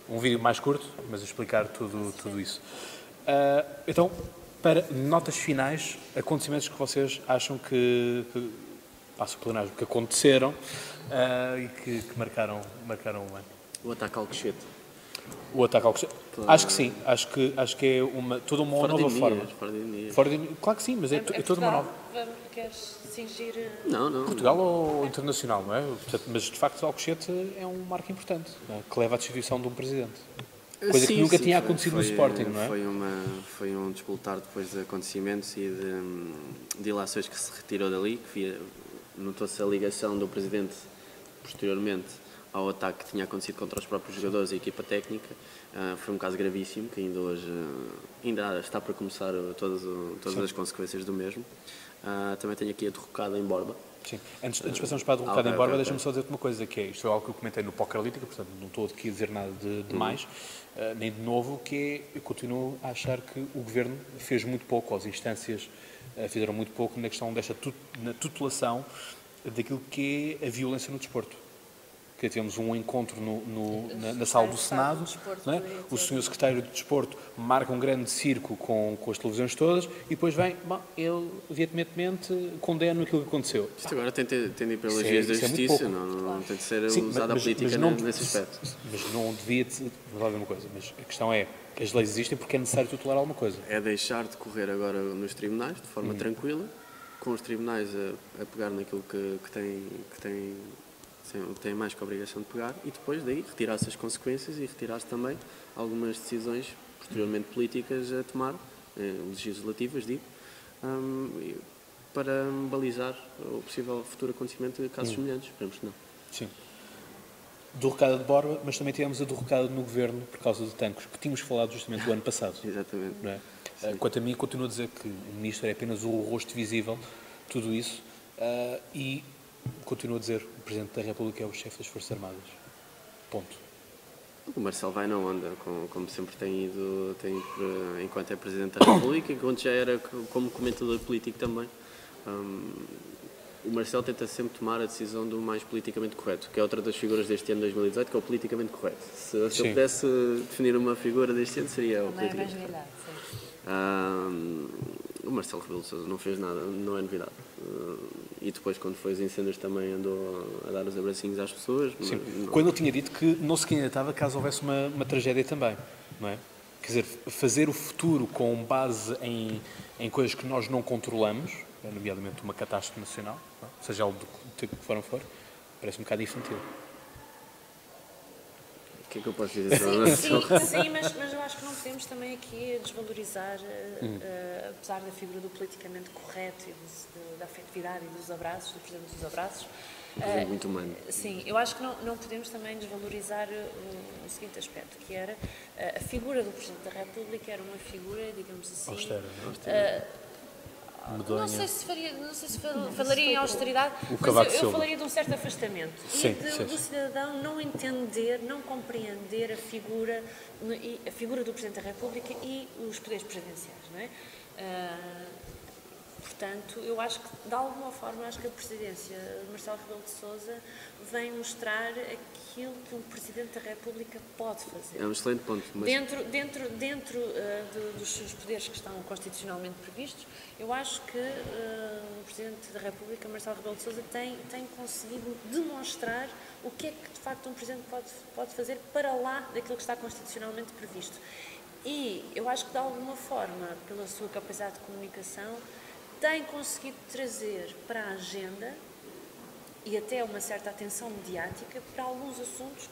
Speaker 1: Um vídeo mais curto, mas a explicar tudo isso. Então, para notas finais, acontecimentos que vocês acham que passo o plenário, que aconteceram e que marcaram o ano.
Speaker 2: O ataque ao Alcochete.
Speaker 1: O ataque ao Alcochete. Acho que sim. Acho que é toda uma nova forma. Claro que sim, mas é toda uma nova.
Speaker 3: Queres cingir?
Speaker 2: Não.
Speaker 1: Portugal ou internacional, não é? Mas, de facto, o Alcochete é um marco importante, que leva à destituição de um presidente. Coisa que nunca tinha acontecido no Sporting, não é?
Speaker 2: Foi um despoltar depois de acontecimentos e de ilações que se retirou dali, que notou-se a ligação do presidente posteriormente ao ataque que tinha acontecido contra os próprios jogadores e a equipa técnica. Foi um caso gravíssimo, que ainda hoje está para começar todas as consequências do mesmo. Também tenho aqui a derrocada em Borba.
Speaker 1: Sim. Antes de passarmos para a derrocada em Borba, deixa-me só dizer-te uma coisa, que é, isto é algo que eu comentei no Pokerlítica, portanto não estou aqui a dizer nada de mais, nem de novo, que é, eu continuo a achar que o Governo fez muito pouco, as instâncias fizeram muito pouco na questão na tutelação daquilo que é a violência no desporto. que tivemos um encontro na sala do Senado, não é? O senhor secretário de Desporto marca um grande circo com as televisões todas e depois vem, ele veementemente condena aquilo que aconteceu.
Speaker 2: Isto agora tem de ir pelas vias da justiça, não tem de ser usada a política nesse aspecto.
Speaker 1: Mas não devia, vou dizer uma coisa, mas a questão é, as leis existem porque é necessário tutelar alguma coisa.
Speaker 2: É deixar de correr agora nos tribunais, de forma tranquila, com os tribunais a pegar naquilo que têm mais que a obrigação de pegar, e depois daí retirar-se as consequências e retirar-se também algumas decisões posteriormente políticas a tomar, legislativas, digo, para balizar o possível futuro acontecimento de casos semelhantes. Esperemos que não.
Speaker 1: Sim. Derrocada de Borba, mas também tivemos a derrocada no governo por causa de tanques, que tínhamos falado justamente do ano passado.
Speaker 2: Exatamente.
Speaker 1: Não é? Quanto a mim, continuo a dizer que o ministro é apenas o rosto visível, tudo isso, e continuo a dizer o Presidente da República é o chefe das Forças Armadas. Ponto.
Speaker 2: O Marcelo vai na onda, como sempre tem ido, enquanto é Presidente da República, enquanto já era como comentador político também. O Marcelo tenta sempre tomar a decisão do mais politicamente correto, que é outra das figuras deste ano de 2018, que é o politicamente correto. Se eu pudesse definir uma figura deste ano, seria o politicamente correto. O Marcelo Rebelo de Sousa não fez nada, não é novidade. E depois, quando foi os incêndios, também andou a dar os abracinhos às pessoas.
Speaker 1: Sim. Quando ele tinha dito que não se candidatava caso houvesse uma tragédia também, não é? Quer dizer, fazer o futuro com base em coisas que nós não controlamos, nomeadamente uma catástrofe nacional, não é? Seja ela do tipo que for, parece um bocado infantil.
Speaker 2: O que é que eu posso dizer?
Speaker 3: Sim, mas eu acho que não podemos também aqui desvalorizar, apesar da figura do politicamente correto e da afetividade e dos abraços, do Presidente dos abraços.
Speaker 2: É muito humano.
Speaker 3: Sim, eu acho que não podemos também desvalorizar o seguinte aspecto, que era a figura do Presidente da República era uma figura, digamos assim...
Speaker 1: Austera.
Speaker 3: Não sei se falaria em austeridade, mas eu falaria de um certo afastamento.
Speaker 1: Sim,
Speaker 3: do cidadão não entender, não compreender a figura do Presidente da República e os poderes presidenciais, não é? Portanto, eu acho que, de alguma forma, acho que a presidência de Marcelo Rebelo de Sousa vem mostrar aquilo que um Presidente da República pode fazer.
Speaker 2: É um excelente ponto. Mas...
Speaker 3: Dentro dos seus poderes que estão constitucionalmente previstos, eu acho que o Presidente da República, Marcelo Rebelo de Sousa, tem conseguido demonstrar o que é que, de facto, um Presidente pode fazer para lá daquilo que está constitucionalmente previsto. E eu acho que, de alguma forma, pela sua capacidade de comunicação, tem conseguido trazer para a agenda e até uma certa atenção mediática para alguns assuntos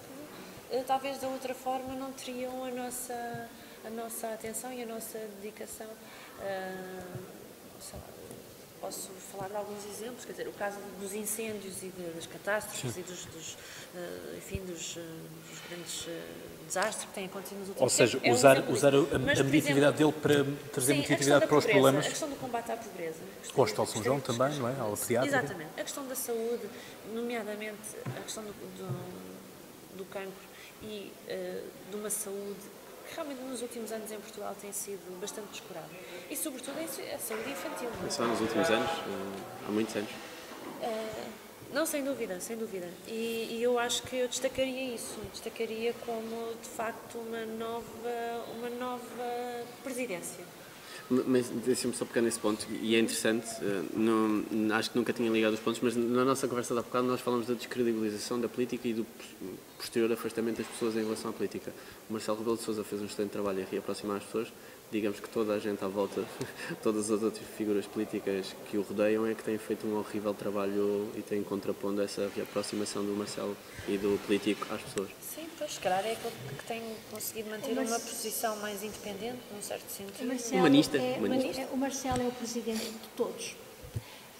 Speaker 3: que talvez da outra forma não teriam a nossa atenção e a nossa dedicação. Posso falar de alguns exemplos, quer dizer, o caso dos incêndios e das catástrofes e dos grandes desastres que têm acontecido nos últimos tempos.
Speaker 1: Ou seja, usar a mediatividade dele para trazer mediatividade para os problemas.
Speaker 3: A questão do combate à pobreza.
Speaker 1: O Hospital São João também, não é? Ao pediátrica.
Speaker 3: Exatamente. A questão da saúde, nomeadamente a questão do cancro e de uma saúde que realmente nos últimos anos em Portugal tem sido bastante descurada. E sobretudo a saúde infantil.
Speaker 2: Não só nos últimos anos, há muitos anos.
Speaker 3: Não, sem dúvida, sem dúvida. E eu acho que eu destacaria isso, destacaria como, de facto, uma nova presidência.
Speaker 2: Mas deixa-me só pegar nesse ponto, e é interessante, acho que nunca tinha ligado os pontos, mas na nossa conversa de há bocado nós falamos da descredibilização da política e do posterior afastamento das pessoas em relação à política. O Marcelo Rebelo de Sousa fez um excelente trabalho em reaproximar as pessoas. Digamos que toda a gente à volta, todas as outras figuras políticas que o rodeiam é que têm feito um horrível trabalho e têm contrapondo essa reaproximação do Marcelo e do político às pessoas.
Speaker 3: Sim, pois, se calhar é aquele que tem conseguido manter uma posição mais independente, num certo sentido.
Speaker 2: Humanista.
Speaker 4: O Marcelo é o presidente de todos.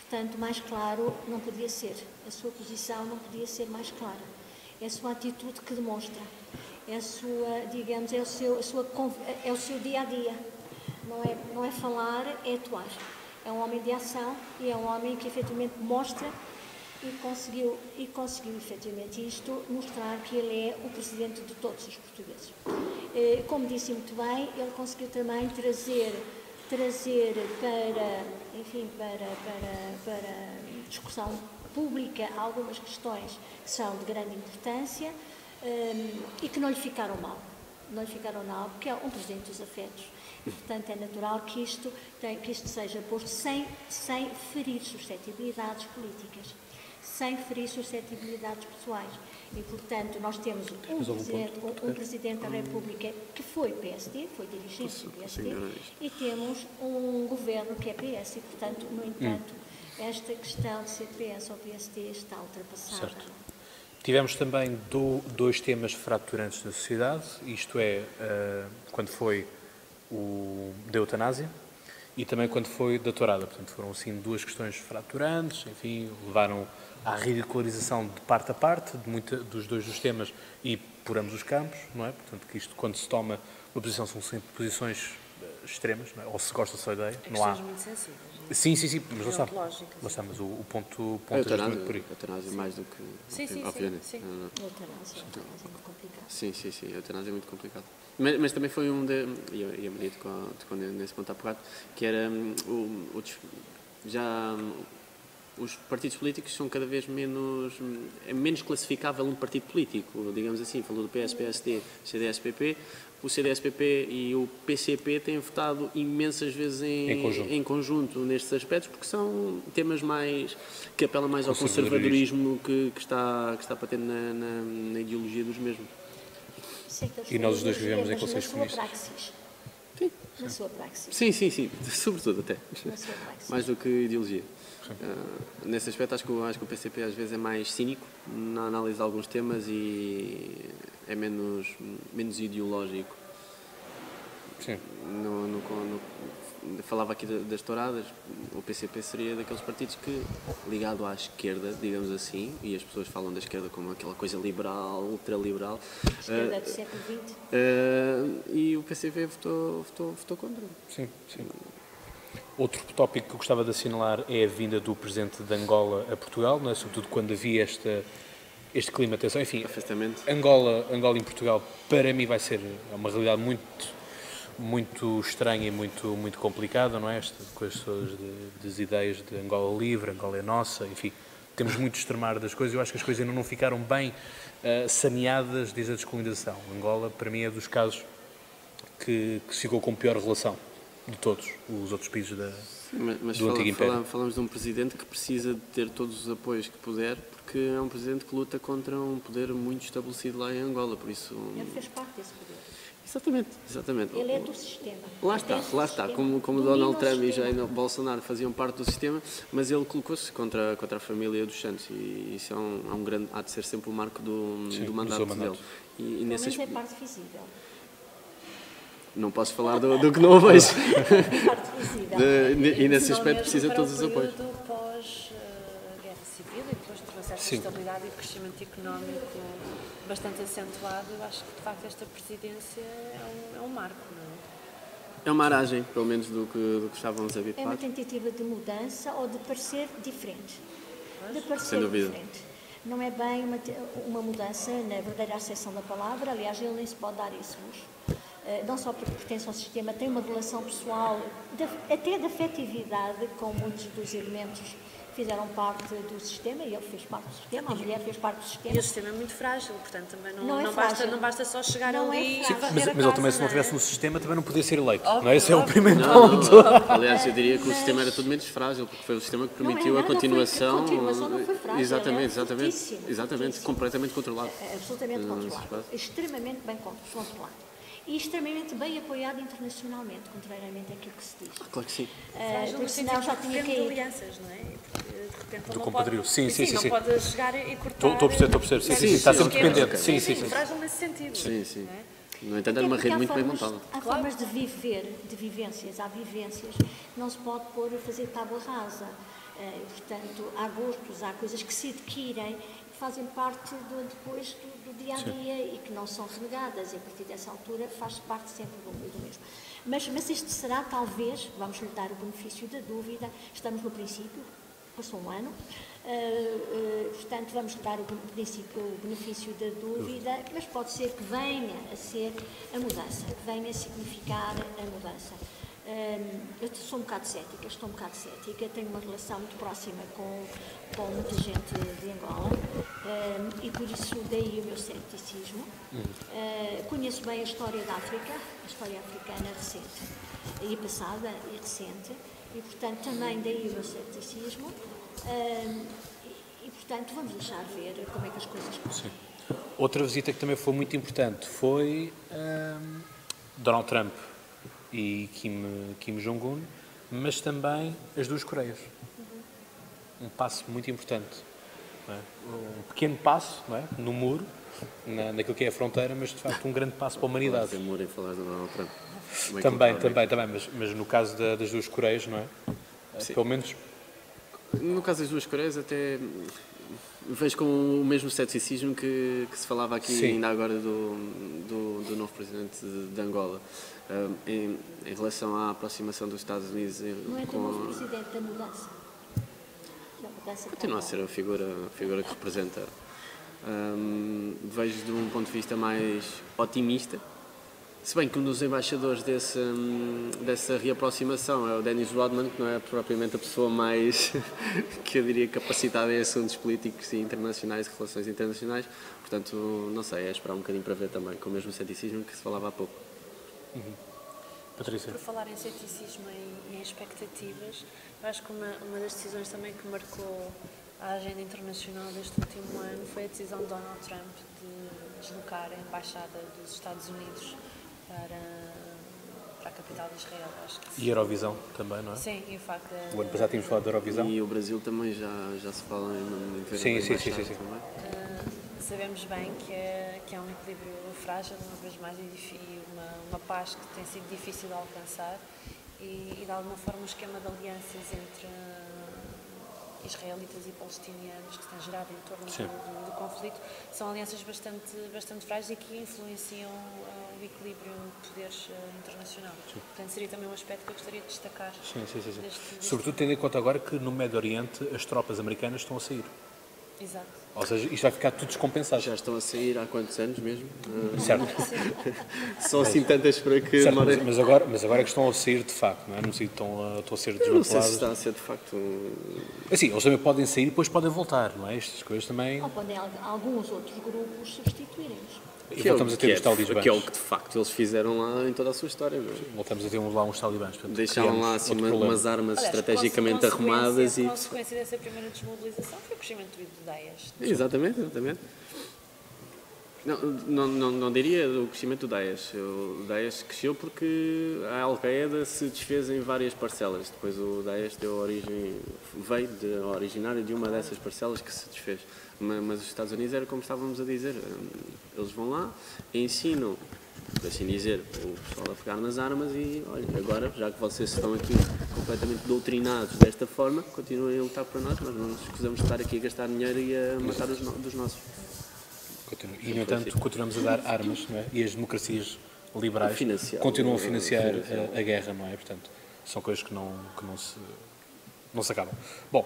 Speaker 4: Portanto, mais claro não podia ser. A sua posição não podia ser mais clara. É a sua atitude que demonstra. É a sua, digamos, é o seu dia-a-dia. Não é falar, é atuar. É um homem de ação e é um homem que efetivamente mostra e conseguiu efetivamente isto, mostrar que ele é o presidente de todos os portugueses. Como disse muito bem, ele conseguiu também trazer trazer para, enfim, para discussão pública algumas questões que são de grande importância e que não lhe ficaram mal. Não lhe ficaram mal, porque é um presidente dos afetos. E, portanto, é natural que isto seja posto sem ferir suscetibilidades políticas, sem ferir suscetibilidades pessoais. E, portanto, nós temos um Presidente da República que foi PSD, foi dirigente do PSD, e temos um Governo que é PS, e, portanto, no entanto, esta questão de ser PS ou PSD está ultrapassada.
Speaker 1: Certo. Tivemos também dois temas fraturantes da sociedade, isto é, quando foi o da eutanásia e também quando foi da tourada. Portanto, foram assim duas questões fraturantes, enfim, levaram à ridicularização de parte a parte dos dois dos temas e por ambos os campos, não é? Portanto, que isto, quando se toma uma posição, são sempre posições extremas, não é? Ou se gosta só da ideia, não há...
Speaker 3: muito sensíveis.
Speaker 1: Sim, mas lá está, mas o ponto é justamente por aí.
Speaker 2: A eutanásia mais do que...
Speaker 3: Obviamente.
Speaker 4: A eutanásia é muito complicado.
Speaker 2: Sim, a eutanásia é muito complicado. Mas também foi e a Maria tocou nesse ponto há bocado, que era os partidos políticos são cada vez é menos classificável um partido político, digamos assim. Falou do PS, PSD, CDS-PP. O CDS-PP e o PCP têm votado imensas vezes em conjunto nestes aspectos, porque são temas que apelam mais ao conservadorismo que está patente na ideologia dos mesmos.
Speaker 1: E nós os dois vivemos em conselhos comunistas.
Speaker 4: Na sua praxis.
Speaker 2: Sim, sobretudo até. Mais do que ideologia. Nesse aspecto acho que o PCP às vezes é mais cínico na análise de alguns temas e é menos ideológico.
Speaker 1: Sim.
Speaker 2: Falava aqui das touradas, o PCP seria daqueles partidos que, ligado à esquerda, digamos assim, e as pessoas falam da esquerda como aquela coisa liberal, ultraliberal.
Speaker 4: Esquerda do século XX.
Speaker 2: E o PCP votou contra.
Speaker 1: Sim. Outro tópico que eu gostava de assinalar é a vinda do presidente de Angola a Portugal, não é? Sobretudo quando havia este clima de tensão. Enfim, Angola em Portugal, para mim, vai ser uma realidade muito estranha e muito complicada, não é? Esta coisa das ideias de Angola livre, Angola é nossa, enfim, temos muito de extremar das coisas. Eu acho que as coisas ainda não ficaram bem saneadas desde a descolonização. Angola, para mim, é dos casos que se ficou com pior relação de todos os outros países do Antigo Império.
Speaker 2: Falamos de um presidente que precisa de ter todos os apoios que puder, porque é um presidente que luta contra um poder muito estabelecido lá em Angola, por isso...
Speaker 4: Ele fez parte desse poder.
Speaker 2: Exatamente.
Speaker 4: Ele é do sistema.
Speaker 2: Lá está. Como Donald Trump e Jair Bolsonaro faziam parte do sistema, mas ele colocou-se contra a família dos Santos, e isso há de ser sempre o marco do mandato dele.
Speaker 4: Mas é parte visível.
Speaker 2: Não posso falar do que não vejo.
Speaker 4: Parte visível.
Speaker 2: E nesse aspecto precisa de todos os apoios.
Speaker 3: Para o período pós-guerra civil e depois de uma certa estabilidade e crescimento económico bastante acentuado, eu acho que de facto esta presidência é um marco, não é?
Speaker 2: É uma aragem, pelo menos, do que estávamos habituados.
Speaker 4: É uma tentativa de mudança ou de parecer diferente.
Speaker 2: Sem dúvida.
Speaker 4: Não é bem uma mudança na verdadeira acessão da palavra, aliás, ele nem se pode dar esse luxo. Não só porque pertence ao sistema, tem uma relação pessoal, até de afetividade, com muitos dos elementos que fizeram parte do sistema, e ele fez parte do sistema, a mulher fez parte do sistema.
Speaker 3: E o sistema é muito frágil, portanto também não basta só chegar
Speaker 4: não
Speaker 3: ali
Speaker 4: e
Speaker 1: mas ele também, se não estivesse no sistema, também não podia ser eleito.
Speaker 3: Óbvio,
Speaker 1: não é? Esse é o primeiro
Speaker 2: ponto. Aliás, eu diria que o sistema era tudo menos frágil, porque foi o sistema que permitiu a continuação.
Speaker 4: A continuação não foi frágil.
Speaker 2: Exatamente, completamente controlado.
Speaker 4: Absolutamente controlado. Extremamente bem controlado. E extremamente bem apoiado internacionalmente, contrariamente àquilo que se diz.
Speaker 2: Claro que sim.
Speaker 3: Porque senão já tinha caído. De alianças, não é? Porque de repente
Speaker 1: do compadrio. Sim.
Speaker 3: Não pode chegar e cortar.
Speaker 1: Estou a perceber. Sim, está sempre dependente. Sim.
Speaker 3: Frágil nesse sentido.
Speaker 2: Sim. No entanto, era uma rede muito bem montada.
Speaker 4: Há formas de viver, de vivências. Há vivências que não se pode pôr a fazer tábua rasa. Portanto, há gostos, há coisas que se adquirem, que fazem parte depois do dia a dia e que não são renegadas. E a partir dessa altura faz parte sempre do mesmo. Mas este será, talvez, vamos lhe dar o benefício da dúvida, estamos no princípio, passou um ano, portanto vamos lhe dar o benefício da dúvida, mas pode ser que venha a ser a mudança, que venha a significar a mudança. Eu sou um bocado cética, estou um bocado cética, tenho uma relação muito próxima com muita gente de Angola e por isso daí o meu ceticismo. Conheço bem a história da África, a história africana recente e passada e recente, e portanto também daí o meu ceticismo e portanto vamos deixar ver como é que as coisas correm.
Speaker 1: Outra visita que também foi muito importante foi Donald Trump e Kim Jong-un, mas também as duas Coreias. Um passo muito importante. Não é? Um pequeno passo, não é? No muro, naquilo que é a fronteira, mas de facto um grande passo para a humanidade.
Speaker 2: Tem muro em falar do Donald Trump.
Speaker 1: Também, mas no caso das duas Coreias, não é? Pelo menos...
Speaker 2: No caso das duas Coreias, até vejo com o mesmo ceticismo que se falava aqui ainda agora do novo presidente de Angola. Em relação à aproximação dos Estados Unidos
Speaker 4: Não é do novo presidente da mudança.
Speaker 2: Continua a ser a figura que representa. Vejo de um ponto de vista mais otimista. Se bem que um dos embaixadores dessa reaproximação é o Dennis Rodman, que não é propriamente a pessoa mais, que eu diria, capacitada em assuntos políticos e internacionais, de relações internacionais. Portanto, não sei, é esperar um bocadinho para ver também, com o mesmo ceticismo que se falava há pouco.
Speaker 1: Patrícia.
Speaker 3: Por falar em ceticismo e em expectativas, eu acho que uma das decisões também que marcou a agenda internacional deste último ano foi a decisão de Donald Trump de deslocar a Embaixada dos Estados Unidos para a capital de Israel. Acho que
Speaker 1: E Eurovisão também, não é?
Speaker 3: sim, e o facto de...
Speaker 1: O ano passado tínhamos falado da Eurovisão.
Speaker 2: E o Brasil também já se fala em ver
Speaker 1: Sim.
Speaker 3: Sabemos bem que é um equilíbrio frágil, uma vez mais, e uma paz que tem sido difícil de alcançar e de alguma forma um esquema de alianças entre israelitas e palestinianos que se tem gerado em torno do conflito são alianças bastante frágeis e que influenciam o equilíbrio de poderes internacional. Portanto, seria também um aspecto que eu gostaria de destacar.
Speaker 1: Sim. Sobretudo tendo em conta agora que no Médio Oriente as tropas americanas estão a sair.
Speaker 3: Exato.
Speaker 1: Ou seja, isto vai ficar tudo descompensado.
Speaker 2: Já estão a sair há quantos anos mesmo?
Speaker 1: Certo.
Speaker 2: São assim tantas para que
Speaker 1: Certo,
Speaker 2: demorem.
Speaker 1: mas agora é que estão a sair de facto, não é? Não sei, estão a ser
Speaker 2: Eu não sei se
Speaker 1: desmantelados.
Speaker 2: está a ser de facto.
Speaker 1: Assim, eles também podem sair e depois podem voltar, não é? Estas coisas também...
Speaker 4: Ou podem alguns outros grupos substituírem-os.
Speaker 1: E voltamos a ter os talibãs.
Speaker 2: Que é o que de facto eles fizeram lá em toda a sua história. Não é?
Speaker 1: Voltamos a ter lá uns talibãs. Portanto,
Speaker 2: Deixaram lá
Speaker 1: criamos
Speaker 2: assim
Speaker 1: outro problema.
Speaker 2: umas armas
Speaker 3: Aliás,
Speaker 2: estrategicamente arrumadas
Speaker 3: A
Speaker 2: e.
Speaker 3: consequência dessa primeira desmobilização foi o crescimento do Daesh.
Speaker 2: Exatamente. Não diria o crescimento do Daesh. O Daesh cresceu porque a Al-Qaeda se desfez em várias parcelas. Depois o Daesh veio originário de uma dessas parcelas que se desfez. Mas os Estados Unidos era como estávamos a dizer. Eles vão lá, ensinam, por assim dizer, o pessoal a pegar nas armas e, olha, agora, já que vocês estão aqui completamente doutrinados desta forma, continuem a lutar por nós, mas não nos escusamos de estar aqui a gastar dinheiro e a matar dos nossos.
Speaker 1: E, no entanto, continuamos a dar armas, não é? E as democracias liberais continuam a financiar a guerra, não é? Portanto, são coisas que não se acabam. Bom,